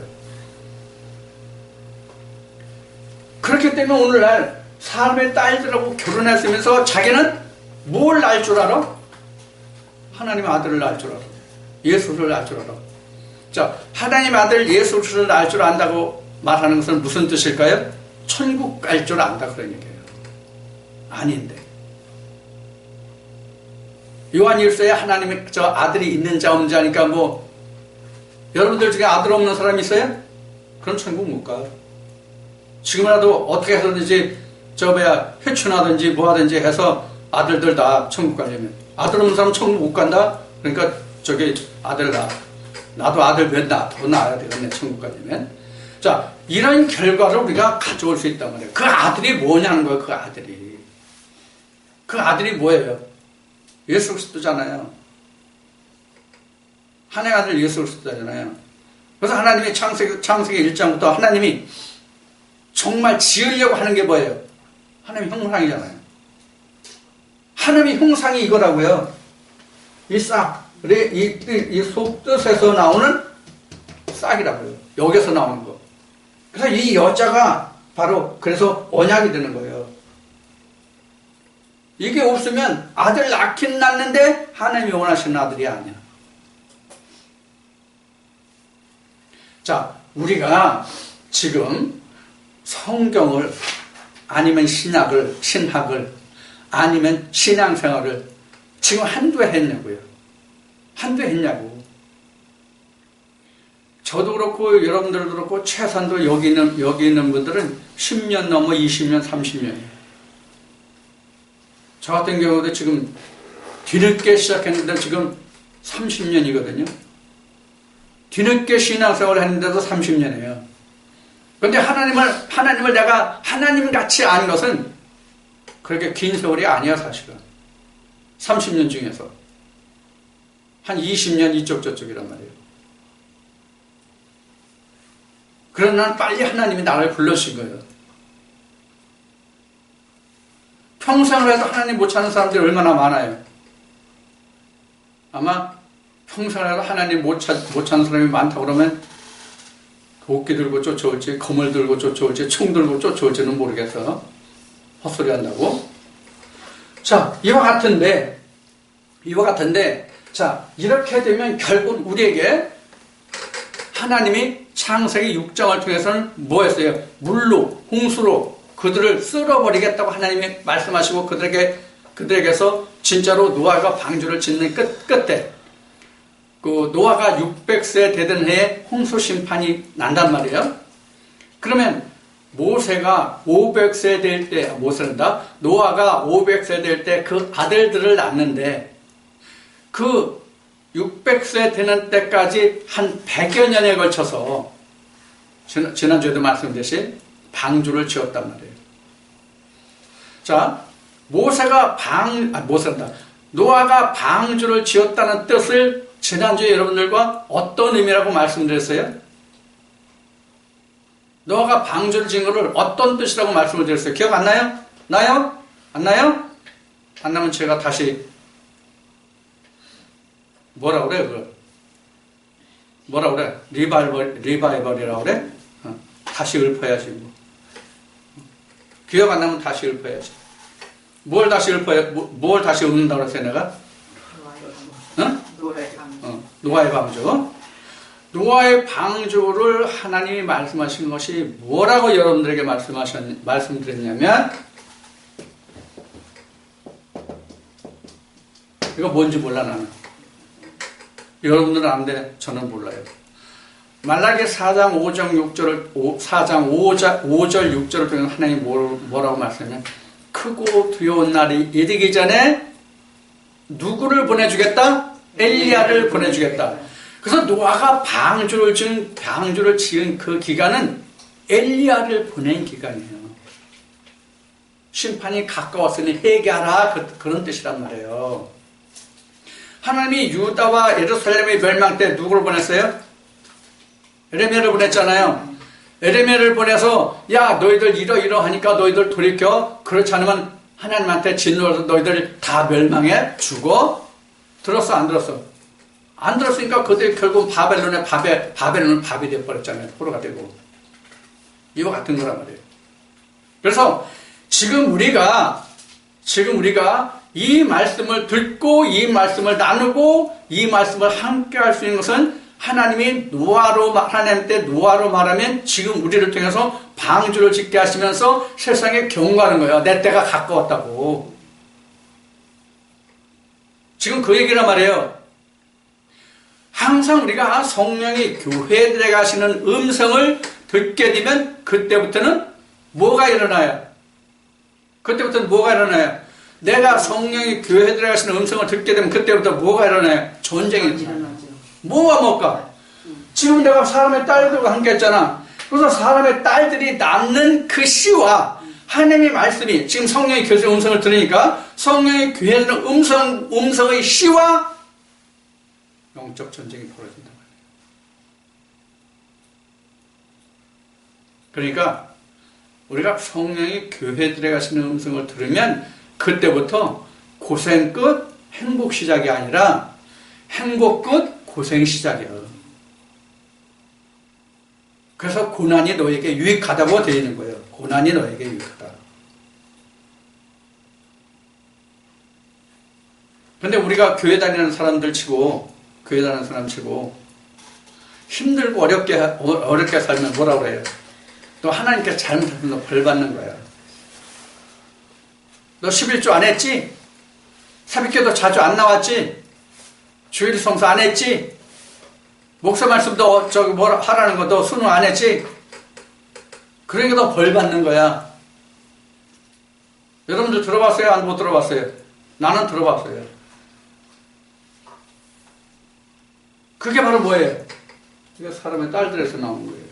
Speaker 1: 그렇기 때문에 오늘날 사람의 딸들하고 결혼했으면서 자기는 뭘 알 줄 알아? 하나님의 아들을 알 줄 알아. 예수를 알 줄 알아. 자, 하나님의 아들 예수를 알 줄 안다고 말하는 것은 무슨 뜻일까요? 천국 갈 줄 안다 그런 얘기예요. 아닌데. 요한일서에 하나님의 저 아들이 있는 자 없는 자니까 뭐 여러분들 중에 아들 없는 사람 있어요? 그럼 천국 못 가. 지금이라도 어떻게 해서든지 회춘하든지 뭐 하든지 해서 아들들 다 천국 가려면, 아들 없는 사람 천국 못 간다? 그러니까 아들 나도 아들 몇 더 낳아야 되겠네 천국 가려면. 자, 이런 결과를 우리가 가져올 수 있단 말이에요. 그 아들이 뭐냐는 거예요. 그 아들이 뭐예요? 예수 그리스도잖아요. 하나님의 아들 예수 그리스도잖아요. 그래서 하나님이 창세기 1장부터 하나님이 정말 지으려고 하는 게 뭐예요? 하나님의 형상이잖아요. 하나님의 형상이 이거라고요. 이 싹, 이 속뜻에서 나오는 싹이라고요. 여기서 나오는 거. 그래서 이 여자가 바로 그래서 언약이 되는 거예요. 이게 없으면 아들 낳긴 낳는데 하나님이 원하시는 아들이 아니야. 자, 우리가 지금 성경을 아니면 신학을 아니면 신앙생활을 지금 한두 해 했냐고요. 한두 해 했냐고. 저도 그렇고 여러분들도 그렇고 최소한도 여기 있는 분들은 10년 넘어 20년 30년이에요. 저 같은 경우도 지금 뒤늦게 시작했는데 지금 30년이거든요. 뒤늦게 신앙생활을 했는데도 30년이에요. 그런데 하나님을 내가 하나님같이 아는 것은 그렇게 긴 세월이 아니야 사실은. 30년 중에서 한 20년 이쪽 저쪽이란 말이에요. 그러나 난 빨리 하나님이 나를 불러주신 거예요. 평생을 해도 하나님 못 찾는 사람들이 얼마나 많아요. 아마 평생을 해도 하나님 못 찾는 사람이 많다고 그러면 도끼 들고 쫓아올지 검을 들고 쫓아올지 총 들고 쫓아올지는 모르겠어. 헛소리 한다고. 자, 이와 같은데 자, 이렇게 되면 결국 우리에게 하나님이 창세기 6장을 통해서는 뭐 했어요? 물로 홍수로 그들을 쓸어버리겠다고 하나님이 말씀하시고 그들에게서 진짜로 노아가 방주를 짓는 끝에 그 노아가 600세 되던 해에 홍수 심판이 난단 말이에요. 그러면 모세가 500세 될 때, 노아가 500세 될 때 그 아들들을 낳는데 그 600세 되는 때까지 한 100여 년에 걸쳐서 지난주에도 말씀드렸듯이 방주를 지었단 말이에요. 자, 노아가 방주를 지었다는 뜻을 지난주에 여러분들과 어떤 의미라고 말씀드렸어요? 노아가 방주를 지은 것을 어떤 뜻이라고 말씀을 드렸어요? 기억 안 나요? 나요? 안 나요? 안 나면 제가 다시 뭐라 그래 그걸? 뭐라 그래? 리바이벌이라고 그래? 다시 읊어야지 뭐. 기억 안 나면 다시 읊어야지. 뭘 다시 읊는다고 그랬어요 내가? 노아의 방주. 노아의 방주를 하나님이 말씀하신 것이 뭐라고 여러분들에게 말씀드렸냐면, 이거 뭔지 몰라 나는. 여러분들은 아는데 저는 몰라요. 말라기 4장 5절 6절을 통해서 하나님이 뭐라고 말씀하냐면, 크고 두려운 날이 이르기 전에 누구를 보내주겠다? 엘리야를 보내주겠다. 그래서 노아가 방주를 지은 그 기간은 엘리야를 보낸 기간이에요. 심판이 가까웠으니 회개하라, 그런 뜻이란 말이에요. 하나님이 유다와 예루살렘의 멸망 때 누구를 보냈어요? 에레미야를 보냈잖아요. 에레미야를 보내서 야 너희들 이러하니까 너희들 돌이켜. 그렇지 않으면 하나님한테 진노해서 너희들 다 멸망해 죽어. 들었어 안 들었어? 안 들었으니까 그들이 결국 바벨론은 밥이 되어버렸잖아요. 포로가 되고. 이와 같은 거란 말이에요. 그래서 지금 우리가 이 말씀을 듣고 이 말씀을 나누고 이 말씀을 함께 할 수 있는 것은 하나님 때 노아로 말하면 지금 우리를 통해서 방주를 짓게 하시면서 세상에 경고하는 거예요. 내 때가 가까웠다고. 지금 그 얘기란 말이에요. 항상 우리가 성령이 교회에 들어가시는 음성을 듣게 되면 그때부터는 뭐가 일어나요? 내가 성령이 교회에 들어가시는 음성을 듣게 되면 그때부터 뭐가 일어나요? 전쟁이 일어나죠. 뭐가 뭘까? 지금 내가 사람의 딸들과 함께 했잖아. 그래서 사람의 딸들이 낳는 그 씨와 하나님의 말씀이 지금 성령이 교회의 음성을 들으니까 성령이 교회에 들은 음성의 씨와 영적 전쟁이 벌어진단 말이에요. 그러니까 우리가 성령이 교회에 들어가시는 음성을 들으면 그때부터 고생 끝 행복 시작이 아니라 행복 끝 고생 시작이에요. 그래서 고난이 너에게 유익하다고 되어 있는 거예요. 고난이 너에게 유익하다. 근데 우리가 교회 다니는 사람 치고 힘들고 어렵게 살면 뭐라 그래요? 또 하나님께 잘못하면 너 벌 받는 거야. 너 11조 안 했지? 사비교도 자주 안 나왔지? 주일 성수 안 했지? 목사 말씀도 뭐라 하라는 것도 순응 안 했지? 그러니까 너 벌 받는 거야. 여러분들 들어봤어요? 안 못 들어봤어요? 나는 들어봤어요. 그게 바로 뭐예요? 이게 사람의 딸들에서 나온 거예요.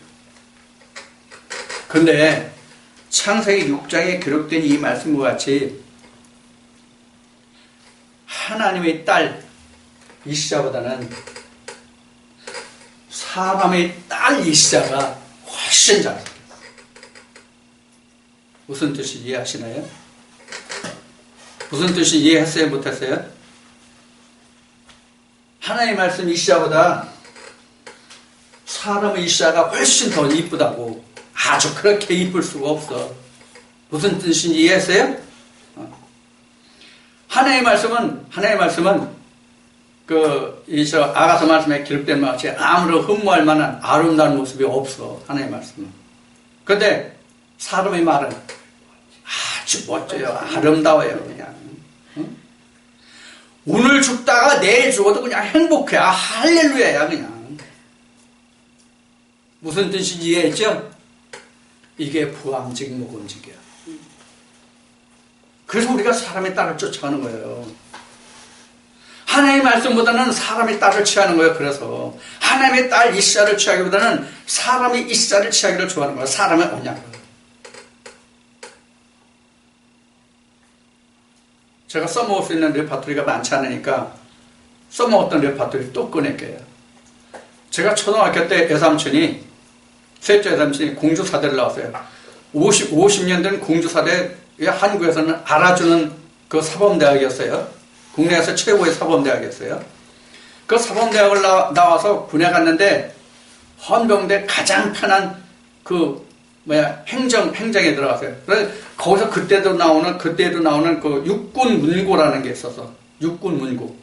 Speaker 1: 근데 창세기 6장에 기록된 이 말씀과 같이 하나님의 딸 이시자보다는 사람의 딸 이시자가 훨씬 잘해요. 무슨 뜻이 이해하시나요? 무슨 뜻이 이해했어요? 못했어요? 하나님의 말씀 이시자보다 사람의 이시자가 훨씬 더 이쁘다고. 아주 그렇게 이쁠 수가 없어. 무슨 뜻인지 이해했어요? 하나님의 말씀은 아가서 말씀에 기록된 것 같이 아무런 흠모할 만한 아름다운 모습이 없어. 하나님의 말씀은. 그런데 사람의 말은 아주 멋져요. 아름다워요. 그냥. 응? 오늘 죽다가 내일 죽어도 그냥 행복해. 할렐루야야 그냥. 무슨 뜻인지 이해했죠? 이게 부함직 모금직이야. 그래서 우리가 사람의 딸을 쫓아가는 거예요. 하나님의 말씀보다는 사람의 딸을 취하는 거예요. 그래서 하나님의 딸 이시자를 취하기보다는 사람의 이시자를 취하기를 좋아하는 거예요. 사람의 언약을. 제가 써먹을 수 있는 레파토리가 많지 않으니까 써먹었던 레파토리 또 꺼낼게요. 제가 초등학교 때 외삼촌이, 셋째 외삼촌이 공주사대를 나왔어요. 50년 된 공주사대, 한국에서는 알아주는 그 사범대학이었어요. 국내에서 최고의 사범대학이었어요. 그 사범대학을 나와서 군에 갔는데, 헌병대 가장 편한 행정에 들어갔어요. 그래서 거기서 그때도 나오는 그 육군문고라는 게 있어서, 육군문고.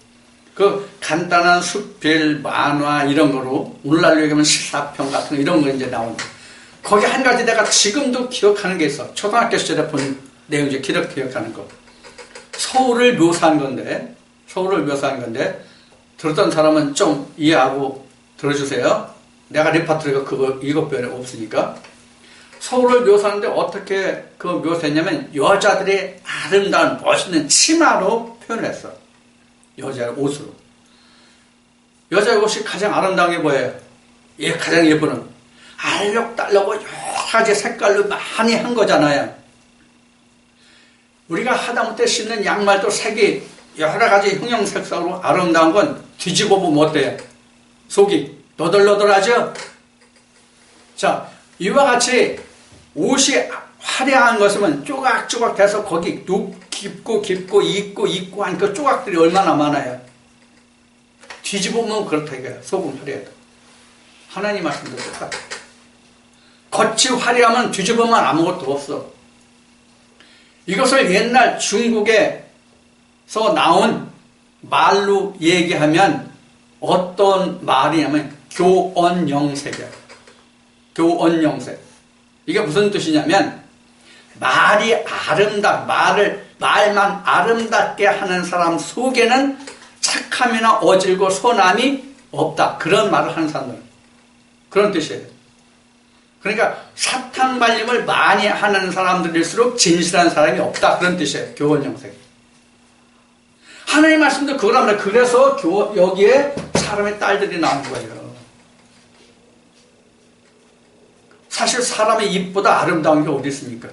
Speaker 1: 그 간단한 수필, 만화 이런 거로, 오늘날로 얘기하면 시사평 같은 거 이런 거 이제 나옵니다. 거기 한 가지 내가 지금도 기억하는 게 있어. 초등학교 시절에 본 내용 중에 기억하는 거. 서울을 묘사한 건데, 들었던 사람은 좀 이해하고 들어주세요. 내가 레파토리가 이것뿐이 없으니까. 서울을 묘사하는데 어떻게 그 묘사했냐면, 여자들의 아름다운 멋있는 치마로 표현을 했어. 여자의 옷으로. 여자의 옷이 가장 아름다운 게 뭐예요? 가장 예쁘는 알록달록하고 여러 가지 색깔로 많이 한 거잖아요. 우리가 하다못해 신는 양말도 색이 여러 가지 형형색색으로 아름다운 건 뒤집어 보면 어때요? 속이 너덜너덜하죠? 자, 이와 같이 옷이 화려한 것이면 쪼각쪼각 돼서 거기 깊고 있고 한 그 조각들이 얼마나 많아요. 뒤집으면 그렇다 이거야. 속은 화려해도. 하나님 말씀도 똑같아. 겉이 화려하면 뒤집으면 아무것도 없어. 이것을 옛날 중국에서 나온 말로 얘기하면 어떤 말이냐면 교언영색이야. 교언영색. 이게 무슨 뜻이냐면 말만 아름답게 하는 사람 속에는 착함이나 어질고 선함이 없다. 그런 말을 하는 사람들. 그런 뜻이에요. 그러니까 사탕 발림을 많이 하는 사람들일수록 진실한 사람이 없다. 그런 뜻이에요. 교원영색. 하나님 말씀도 그거란 말이에요. 그래서 여기에 사람의 딸들이 나온 거예요. 사실 사람의 입보다 아름다운 게 어디 있습니까?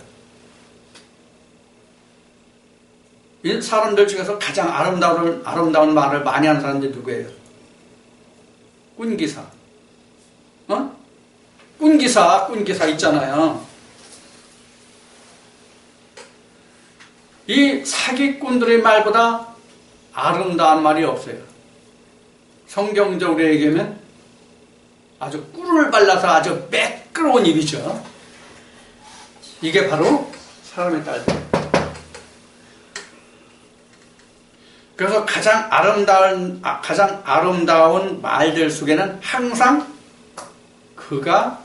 Speaker 1: 이 사람들 중에서 가장 아름다운 말을 많이 하는 사람들이 누구예요? 꾼기사. 꾼기사 있잖아요. 이 사기꾼들의 말보다 아름다운 말이 없어요. 성경적으로 얘기하면 아주 꿀을 발라서 아주 매끄러운 입이죠. 이게 바로 사람의 딸들. 그래서 가장 아름다운 말들 속에는 항상 그가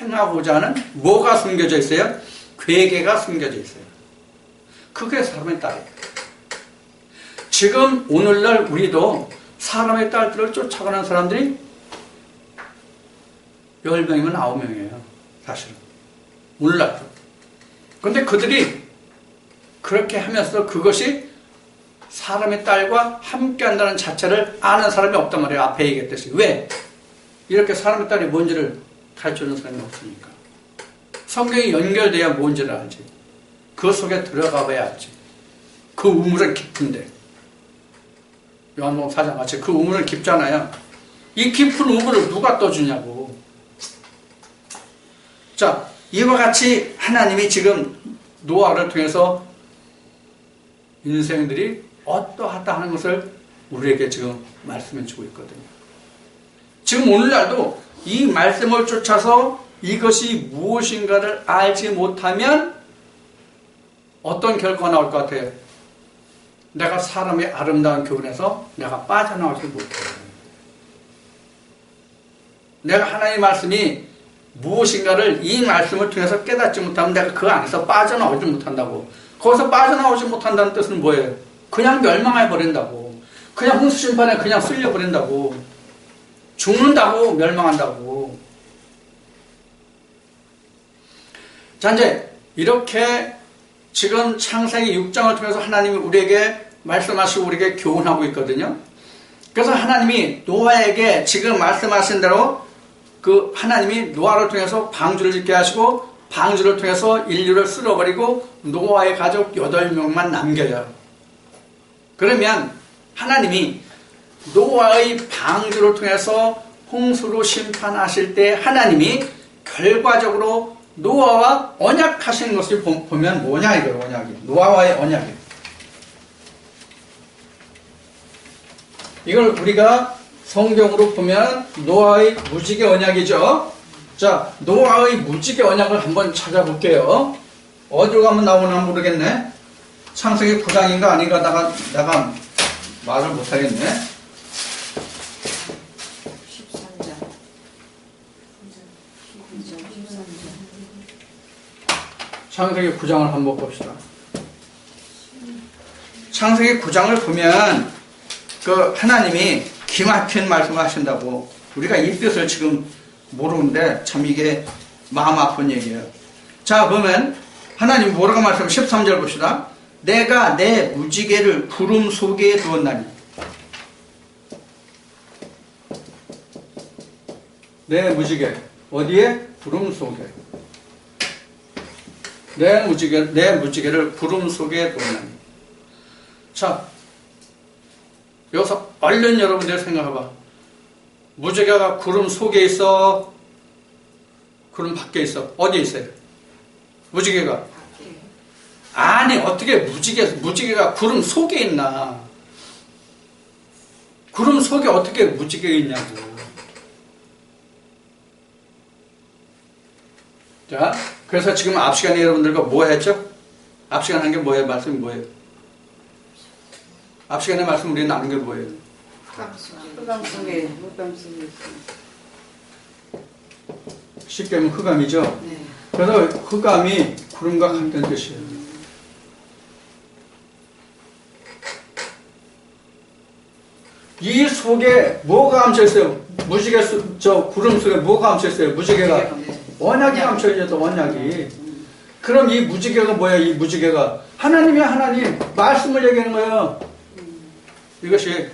Speaker 1: 행하고자 하는 뭐가 숨겨져 있어요? 괴계가 숨겨져 있어요. 그게 사람의 딸이에요. 지금 오늘날 우리도 사람의 딸들을 쫓아가는 사람들이 10명이면 9명이에요. 사실은. 오늘날도. 그런데 그들이 그렇게 하면서 그것이 사람의 딸과 함께 한다는 자체를 아는 사람이 없단 말이에요. 앞에 얘기했듯이. 왜? 이렇게 사람의 딸이 뭔지를 가르쳐주는 사람이 없으니까. 성경이 연결돼야 뭔지를 알지. 그 속에 들어가 봐야 알지. 그 우물은 깊은데. 요한복음 4장 마치 그 우물은 깊잖아요. 이 깊은 우물을 누가 떠주냐고. 자, 이와 같이 하나님이 지금 노아를 통해서 인생들이 어떠하다 하는 것을 우리에게 지금 말씀해 주고 있거든요. 지금 오늘날도 이 말씀을 쫓아서 이것이 무엇인가를 알지 못하면 어떤 결과가 나올 것 같아요? 내가 사람의 아름다운 교훈에서 내가 빠져나오지 못해요. 내가 하나님의 말씀이 무엇인가를 이 말씀을 통해서 깨닫지 못하면 내가 그 안에서 빠져나오지 못한다고. 거기서 빠져나오지 못한다는 뜻은 뭐예요? 그냥 멸망해버린다고. 그냥 홍수심판에 그냥 쓸려버린다고. 죽는다고, 멸망한다고. 자, 이제 이렇게 지금 창세기 6장을 통해서 하나님이 우리에게 말씀하시고 우리에게 교훈하고 있거든요. 그래서 하나님이 노아에게 지금 말씀하신 대로 그 하나님이 노아를 통해서 방주를 짓게 하시고 방주를 통해서 인류를 쓸어버리고 노아의 가족 8명만 남겨요. 그러면 하나님이 노아의 방주를 통해서 홍수로 심판하실 때 하나님이 결과적으로 노아와 언약하신 것을 보면 뭐냐 이거예요. 언약이. 노아와의 언약이. 이걸 우리가 성경으로 보면 노아의 무지개 언약이죠. 자, 노아의 무지개 언약을 한번 찾아볼게요. 어디로 가면 나오나 모르겠네. 창세기 9장인가 아닌가 내가 말을 못하겠네.
Speaker 2: 13장.
Speaker 1: 창세기 9장을 한번 봅시다. 창세기 9장을 보면 그 하나님이 기막힌 말씀을 하신다고. 우리가 이 뜻을 지금 모르는데 참 이게 마음 아픈 얘기예요. 자, 보면 하나님 뭐라고 말씀하면 13절 봅시다. 내가 내 무지개를 구름 속에 두었나니. 내 무지개 어디에? 구름 속에. 내 무지개를 구름 속에 두었나니. 자, 여기서 얼른 여러분들 생각해봐. 무지개가 구름 속에 있어? 구름 밖에 있어? 어디에 있어요? 무지개가? 아니, 어떻게 무지개가 구름 속에 있나? 구름 속에 어떻게 무지개가 있냐고. 자, 그래서 지금 앞 시간에 여러분들과 뭐 했죠? 앞 시간에 한 게 뭐예요? 말씀이 뭐예요? 앞 시간에 말씀 우리가 나눈 게 뭐예요?
Speaker 2: 흑암 속에
Speaker 1: 쉽게 하면 흑암이죠?
Speaker 2: 네.
Speaker 1: 그래서 흑암이 구름과 같은 뜻이에요. 이 속에 뭐가 감춰있어요? 무지개 구름 속에 뭐가 감춰있어요? 무지개가 언약이 감춰있죠. 언약이. 그럼 이 무지개가 뭐야? 이 무지개가 하나님이 하나님 말씀을 얘기하는 거예요. 이것이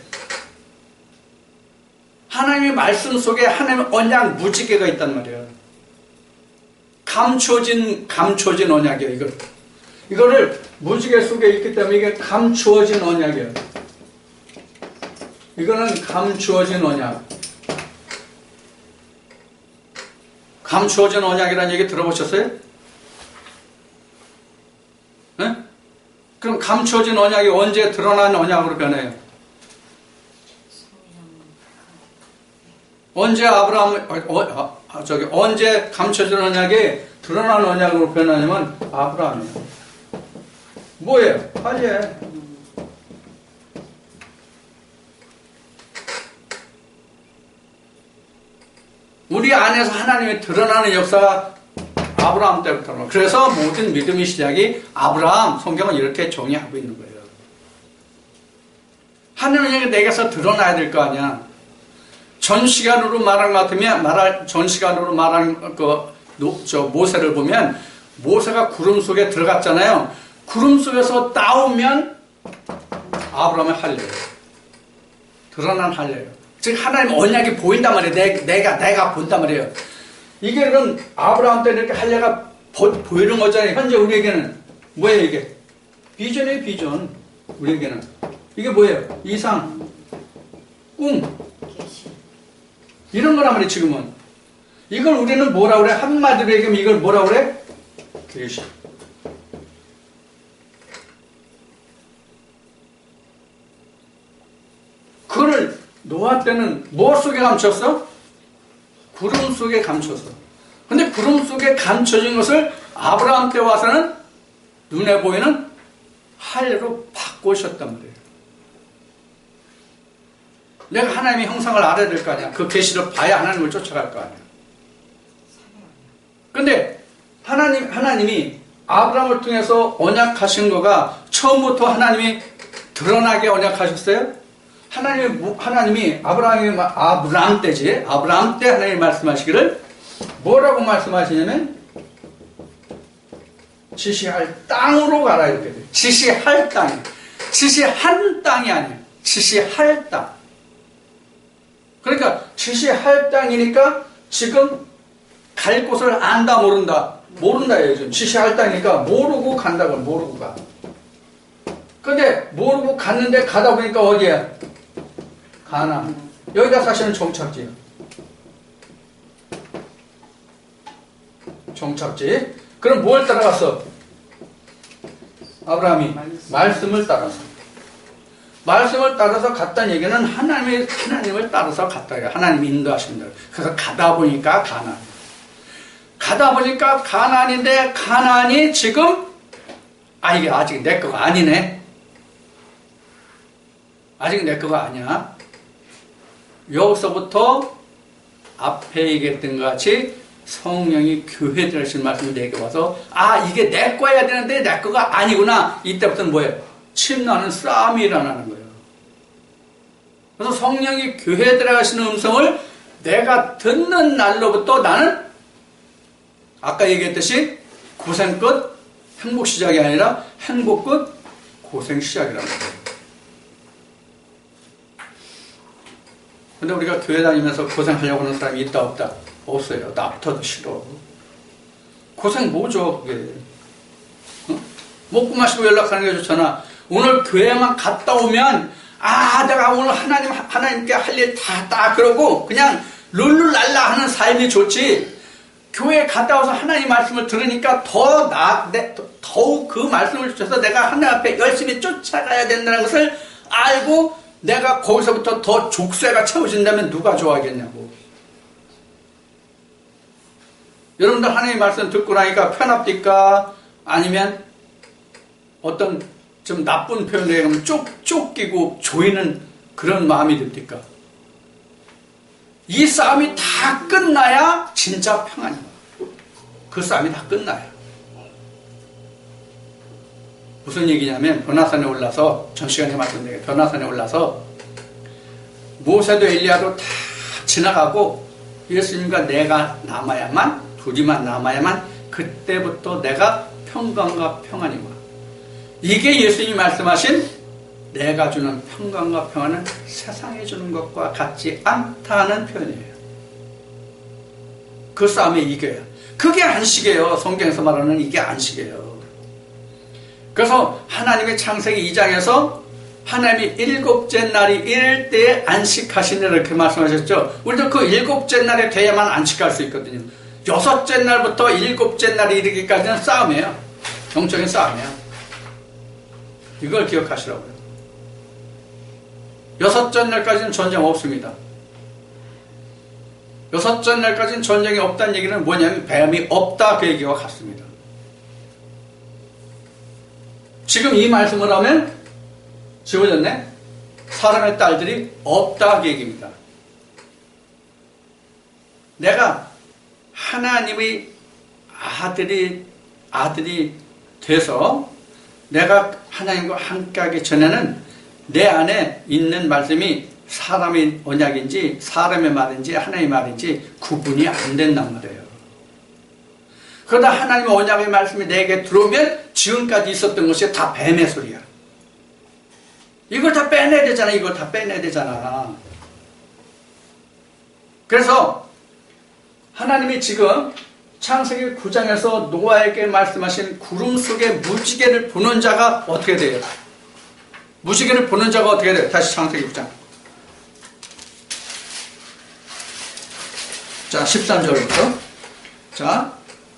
Speaker 1: 하나님의 말씀 속에 하나님의 언약 무지개가 있단 말이에요. 감춰진 언약이에요. 이거를 무지개 속에 있기 때문에 이게 감추어진 언약이에요. 이거는 감추어진 언약. 감추어진 언약이라는 얘기 들어보셨어요? 네? 그럼 감추어진 언약이 언제 드러난 언약으로 변해요? 언제 언제 감춰진 언약이 드러난 언약으로 변하냐면 아브라함이에요. 뭐예요? 빨리 해. 우리 안에서 하나님이 드러나는 역사가 아브라함 때부터. 그래서 모든 믿음의 시작이 아브라함, 성경은 이렇게 정의하고 있는 거예요. 하나님이 내게서 드러나야 될 거 아니야. 전 시간으로 말한 것 같으면, 전 시간으로 말한 모세를 보면, 모세가 구름 속에 들어갔잖아요. 구름 속에서 나오면, 아브라함의 할례예요. 드러난 할례예요. 즉, 하나님 언약이 보인단 말이에요. 내가 본단 말이에요. 이게 그럼, 아브라함 때는 이렇게 할례가 보이는 거잖아요. 현재 우리에게는. 뭐예요, 이게? 비전이에요, 비전. 우리에게는. 이게 뭐예요? 이상, 꿈. 이런 거란 말이에요, 지금은. 이걸 우리는 뭐라 그래? 한마디로 얘기하면 이걸 뭐라 그래? 계시. 그거를 노아 때는 뭐 속에 감췄어? 구름 속에 감췄어. 근데 구름 속에 감춰진 것을 아브라함 때 와서는 눈에 보이는 할례로 바꾸셨단 말이에요. 내가 하나님의 형상을 알아야 될 거 아니야. 그 계시를 봐야 하나님을 쫓아갈 거 아니야. 근데 하나님이 아브라함을 통해서 언약하신 거가 처음부터 하나님이 드러나게 언약하셨어요? 하나님이 아브라함 때 하나님이 말씀하시기를 뭐라고 말씀하시냐면 지시할 땅으로 가라 이렇게 돼요. 지시할 땅이. 지시한 땅이 아니에요. 지시할 땅. 그러니까 지시할 땅이니까 지금 갈 곳을 안다 모른다예요. 지금 지시할 땅이니까 모르고 간다고. 모르고 가. 근데 모르고 갔는데 가다 보니까 어디야? 가나안. 여기가 사실은 종착지예요. 종착지. 그럼 뭘 따라갔어? 아브라함이 말씀을 따라서. 말씀을 따라서 갔다는 얘기는 하나님을 따라서 갔다. 하나님이 인도하신 대로. 그래서 가다 보니까 가나안. 가다 보니까 가나안인데 가나안이 지금 이게 아직 내 거가 아니네. 아직 내 거가 아니야. 여기서부터 앞에 얘기했던 것 같이 성령이 교회들 하신 말씀을 내게 와서 이게 내 거야 되는데 내 거가 아니구나. 이때부터는 뭐예요? 침나는 싸움이 일어나는 거예요. 그래서 성령이 교회에 들어가시는 음성을 내가 듣는 날로부터 나는 아까 얘기했듯이 고생 끝 행복 시작이 아니라 행복 끝 고생 시작이라는 거예요. 근데 우리가 교회 다니면서 고생하려고 하는 사람이 있다 없다? 없어요. 나부터도 싫어. 고생 뭐죠 그게. 먹고 마시고 연락하는 게 좋잖아. 오늘 교회만 갔다 오면 내가 오늘 하나님께 할 일 다 했다 그러고 그냥 룰루랄라 하는 삶이 좋지. 교회 갔다 와서 하나님 말씀을 들으니까 더욱 그 말씀을 주셔서 내가 하나님 앞에 열심히 쫓아가야 된다는 것을 알고 내가 거기서부터 더 족쇄가 채워진다면 누가 좋아하겠냐고. 여러분들 하나님의 말씀 듣고 나니까 편합니까? 아니면 어떤 좀 나쁜 표현을 하면 쫓기고 조이는 그런 마음이 듭니까? 이 싸움이 다 끝나야 진짜 평안이야. 그 싸움이 다 끝나요. 무슨 얘기냐면 변화산에 올라서 전 시간에 말씀드린 변화산에 올라서 모세도 엘리야도 다 지나가고 예수님과 내가 남아야만 둘이만 남아야만 그때부터 내가 평강과 평안이 와. 이게 예수님이 말씀하신 내가 주는 평강과 평안은 세상에 주는 것과 같지 않다는 표현이에요. 그 싸움에 이겨요. 그게 안식이에요. 성경에서 말하는 이게 안식이에요. 그래서 하나님의 창세기 2장에서 하나님이 일곱째 날이 이를 때에 안식하시니라 이렇게 말씀하셨죠. 우리도 그 일곱째 날에 돼야만 안식할 수 있거든요. 여섯째 날부터 일곱째 날이 이르기까지는 싸움이에요. 영적인 싸움이에요. 이걸 기억하시라고요. 여섯째 날까지는 전쟁 없습니다. 여섯째 날까지는 전쟁이 없다는 얘기는 뭐냐면 뱀이 없다 그 얘기와 같습니다. 지금 이 말씀을 하면 지워졌네? 사람의 딸들이 없다 그 얘기입니다. 내가 하나님의 아들이 돼서 내가 하나님과 함께하기 전에는 내 안에 있는 말씀이 사람의 언약인지 사람의 말인지 하나님의 말인지 구분이 안 된단 말이에요. 그러다 하나님의 언약의 말씀이 내게 들어오면 지금까지 있었던 것이 다 뱀의 소리야. 이걸 다 빼내야 되잖아. 이걸 다 빼내야 되잖아. 그래서 하나님이 지금 창세기 9장에서 노아에게 말씀하신 구름 속에 무지개를 보는 자가 어떻게 돼요? 무지개를 보는 자가 어떻게 돼요? 다시 창세기 9장. 자, 13절부터. 자,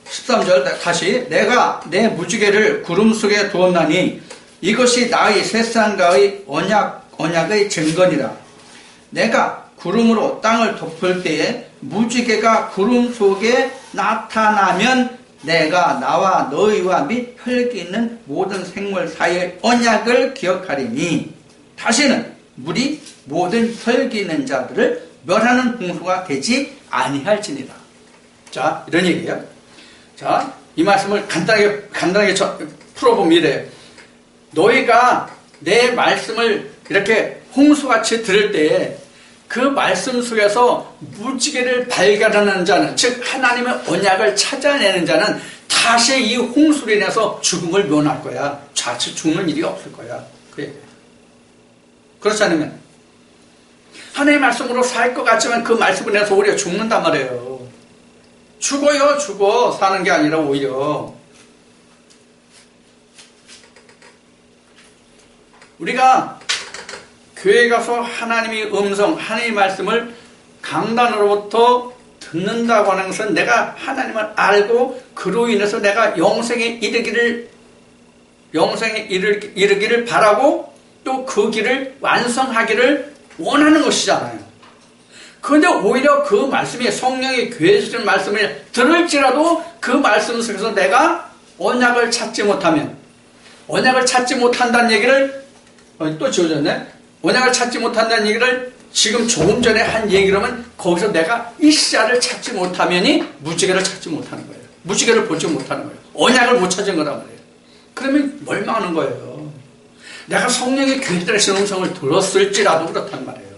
Speaker 1: 13절 다시. 내가 내 무지개를 구름 속에 두었나니 이것이 나의 세상과의 언약의 증거니라. 내가 구름으로 땅을 덮을 때에 무지개가 구름 속에 나타나면 내가 나와 너희와 및 혈기 있는 모든 생물 사이의 언약을 기억하리니 다시는 물이 모든 혈기 있는 자들을 멸하는 홍수가 되지 아니할지니라. 자, 이런 얘기예요. 자, 이 말씀을 간단하게 풀어보면 이래요. 너희가 내 말씀을 이렇게 홍수같이 들을 때에 그 말씀 속에서 무지개를 발견하는 자는, 즉 하나님의 언약을 찾아내는 자는 다시 이 홍수로 인해서 죽음을 면할 거야. 자칫 죽는 일이 없을 거야. 그렇지 않으면 하나님의 말씀으로 살 것 같지만 그 말씀을 인해서 오히려 죽는단 말이에요. 죽어. 사는 게 아니라 오히려. 우리가 교회 가서 하나님의 음성, 하나님의 말씀을 강단으로부터 듣는다고 하는 것은 내가 하나님을 알고 그로 인해서 내가 영생에 이르기를 바라고 또 그 길을 완성하기를 원하는 것이잖아요. 그런데 오히려 그 말씀이 성령의 교회에 주시는 말씀을 들을지라도 그 말씀 속에서 내가 언약을 찾지 못하면, 언약을 찾지 못한다는 얘기를 또 지워졌네. 언약을 찾지 못한다는 얘기를 지금 조금 전에 한 얘기라면 거기서 내가 이시야를 찾지 못하면이 무지개를 찾지 못하는 거예요. 무지개를 보지 못하는 거예요. 언약을 못 찾은 거란 말이에요. 그러면 멸망하는 거예요. 내가 성령의 교회들의 음성을 들었을지라도 그렇단 말이에요.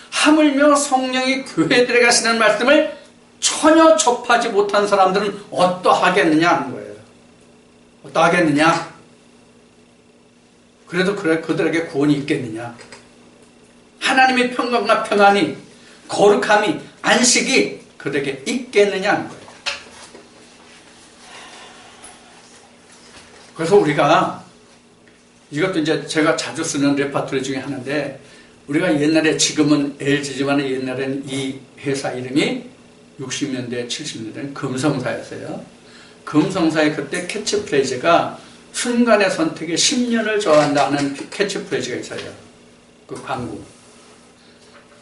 Speaker 1: 하물며 성령이 교회들에 가시는 말씀을 전혀 접하지 못한 사람들은 어떠하겠느냐 하는 거예요. 어떠하겠느냐? 그래도 그들에게 구원이 있겠느냐? 하나님의 평강과 평안이, 거룩함이, 안식이 그들에게 있겠느냐 하는 거예요. 그래서 우리가 이것도 이제 제가 자주 쓰는 레파토리 중에 하나인데, 우리가 옛날에, 지금은 LG지만 옛날에는 이 회사 이름이 60년대, 70년대는 금성사였어요. 금성사의 그때 캐치프레이즈가 순간의 선택에 10년을 저한다 하는 캐치프레이즈가 있어요. 그 광고.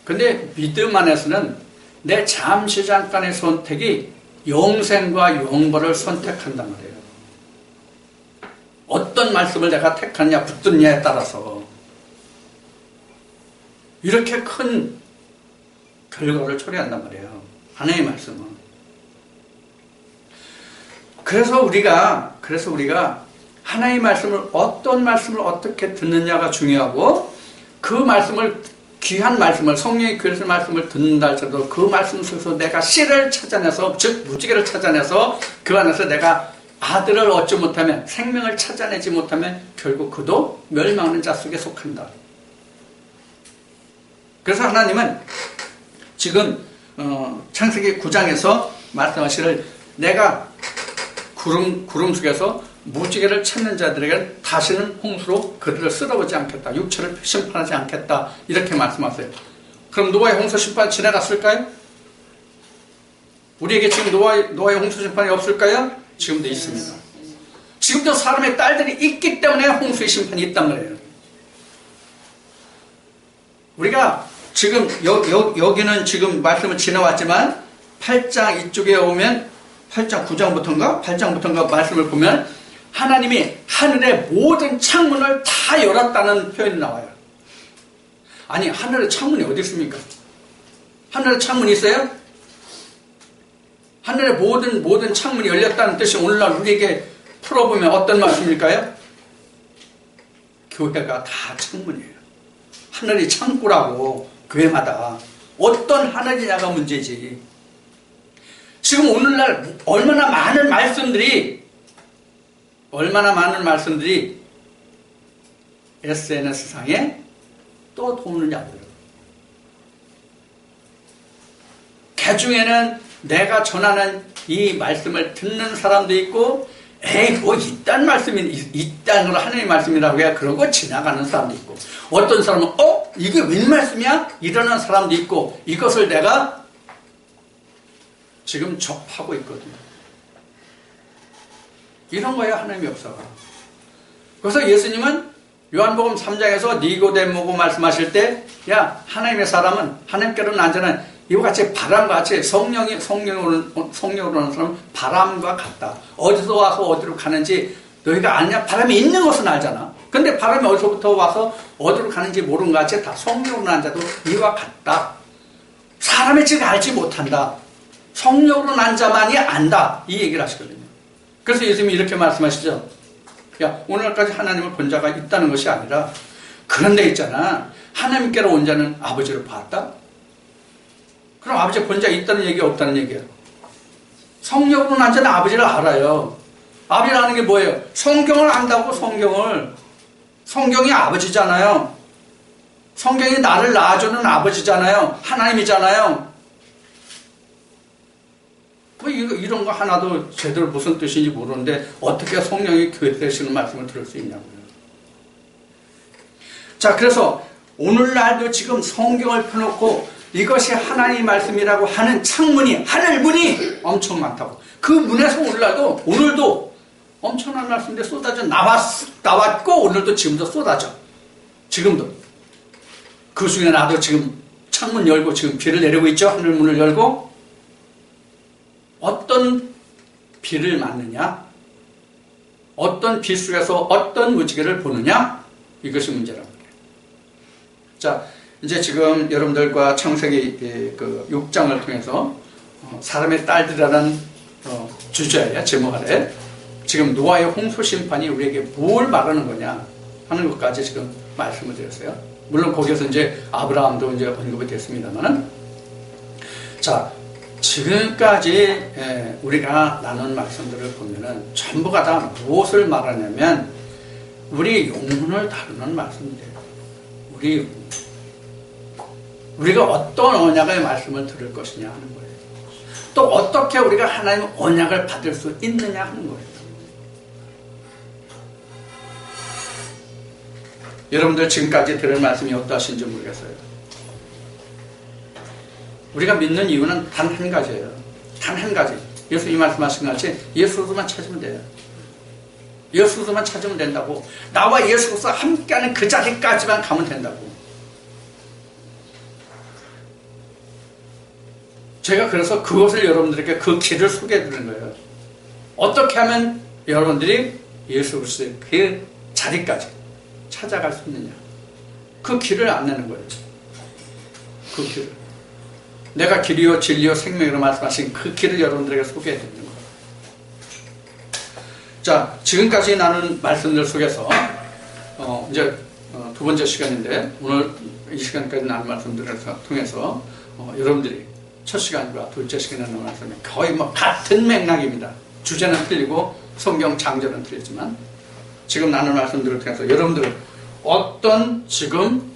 Speaker 1: 근데 믿음 안에서는 내 잠시 잠깐의 선택이 영생과 영벌을 선택한단 말이에요. 어떤 말씀을 내가 택하느냐 붙드느냐에 따라서 이렇게 큰 결과를 초래한단 말이에요. 하나님의 말씀은. 그래서 우리가 하나님의 말씀을, 어떤 말씀을 어떻게 듣느냐가 중요하고, 그 말씀을, 귀한 말씀을, 성령의 교회에서 말씀을 듣는다 할지라도 그 말씀 속에서 내가 씨를 찾아내서, 즉 무지개를 찾아내서 그 안에서 내가 아들을 얻지 못하면, 생명을 찾아내지 못하면 결국 그도 멸망하는 자 속에 속한다. 그래서 하나님은 지금 창세기 9장에서 말씀하시를, 내가 구름 속에서 무지개를 찾는 자들에게 다시는 홍수로 그들을 쓸어보지 않겠다. 육체를 심판하지 않겠다. 이렇게 말씀하세요. 그럼 노아의 홍수 심판 지나갔을까요? 우리에게 지금 노아의 홍수 심판이 없을까요? 지금도 있습니다. 지금도 사람의 딸들이 있기 때문에 홍수의 심판이 있단 말이에요. 우리가 지금 여기는 지금 말씀을 지나왔지만 8장 이쪽에 오면 8장 9장부터인가 말씀을 보면 하나님이 하늘의 모든 창문을 다 열었다는 표현이 나와요. 아니, 하늘의 창문이 어디 있습니까? 하늘에 창문이 있어요? 하늘의 모든 창문이 열렸다는 뜻이 오늘날 우리에게 풀어보면 어떤 말씀일까요? 교회가 다 창문이에요. 하늘이 창고라고, 교회마다. 어떤 하늘이냐가 문제지. 지금 오늘날 얼마나 많은 말씀들이 SNS상에 또 도느냐고요. 그 중에는 내가 전하는 이 말씀을 듣는 사람도 있고, 에이, 뭐 이딴 말씀이, 이딴 걸 하나님의 말씀이라고 해야 그러고 지나가는 사람도 있고, 어떤 사람은 이게 웬 말씀이야? 이러는 사람도 있고, 이것을 내가 지금 접하고 있거든요. 이런 거예요, 하나님의 역사가. 그래서 예수님은 요한복음 3장에서 니고데모고 말씀하실 때, 야, 하나님의 사람은, 하나님께로 난 자는 이와 같이 바람과 같이 성령으로 오는 사람은 바람과 같다. 어디서 와서 어디로 가는지 너희가 아냐? 바람이 있는 것은 알잖아. 근데 바람이 어디서부터 와서 어디로 가는지 모르는 것 같이 다 성령으로 난 자도 이와 같다. 사람의 질 알지 못한다. 성령으로 난 자만이 안다. 이 얘기를 하시거든요. 그래서 예수님이 이렇게 말씀하시죠. 야, 오늘까지 하나님을 본 자가 있다는 것이 아니라, 그런데 있잖아. 하나님께로 온 자는 아버지를 봤다? 그럼 아버지 본 자 있다는 얘기가 없다는 얘기예요. 성령으로 난 자는 아버지를 알아요. 아버지를 아는 게 뭐예요? 성경을 안다고, 성경을. 성경이 아버지잖아요. 성경이 나를 낳아주는 아버지잖아요. 하나님이잖아요. 뭐 이런 거 하나도 제대로 무슨 뜻인지 모르는데 어떻게 성령이 교회 되시는 말씀을 들을 수 있냐고요. 자, 그래서 오늘날도 지금 성경을 펴놓고 이것이 하나님의 말씀이라고 하는 창문이, 하늘문이 엄청 많다고. 그 문에서 오늘도 엄청난 말씀들이 쏟아져 나왔고, 오늘도 지금도 쏟아져. 지금도. 그 중에 나도 지금 창문 열고 지금 비를 내리고 있죠? 하늘문을 열고. 어떤 비를 맞느냐? 어떤 비 속에서 어떤 무지개를 보느냐? 이것이 문제라고 그래요. 자, 이제 지금 여러분들과 창세기 그 6장을 통해서 사람의 딸들이라는 주제에 제목 아래 지금 노아의 홍수 심판이 우리에게 뭘 말하는 거냐 하는 것까지 지금 말씀을 드렸어요. 물론 거기에서 이제 아브라함도 이제 언급이 됐습니다만은, 자, 지금까지 우리가 나눈 말씀들을 보면은 전부가 다 무엇을 말하냐면 우리 영혼을 다루는 말씀이에요. 우리가 어떤 언약의 말씀을 들을 것이냐 하는 거예요. 또 어떻게 우리가 하나님의 언약을 받을 수 있느냐 하는 거예요. 여러분들 지금까지 들은 말씀이 어떠하신지 모르겠어요. 우리가 믿는 이유는 단 한 가지예요. 단 한 가지. 예수님이 말씀하신 것 같이 예수로만 찾으면 돼요. 예수로만 찾으면 된다고. 나와 예수로서 함께하는 그 자리까지만 가면 된다고. 제가 그래서 그것을 여러분들에게 그 길을 소개해 드리는 거예요. 어떻게 하면 여러분들이 예수 그리스도의 그 자리까지 찾아갈 수 있느냐. 그 길을 안내는 거예요. 그 길을. 내가 길이요 진리요 생명이로 말씀하신 그 길을 여러분들에게 소개해 드리는 거예요. 자, 지금까지 나눈 말씀들 속에서 이제 두 번째 시간인데, 오늘 이 시간까지 나눈 말씀들을 통해서 여러분들이 첫 시간과 둘째 시간에 나눈 말씀이 거의 뭐 같은 맥락입니다. 주제는 틀리고 성경 장절은 틀리지만 지금 나눈 말씀들을 통해서 여러분들은 어떤 지금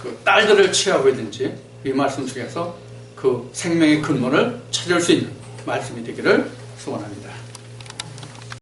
Speaker 1: 그 딸들을 취하고 있는지 이 말씀 속에서 그 생명의 근본을 찾을 수 있는 말씀이 되기를 소원합니다.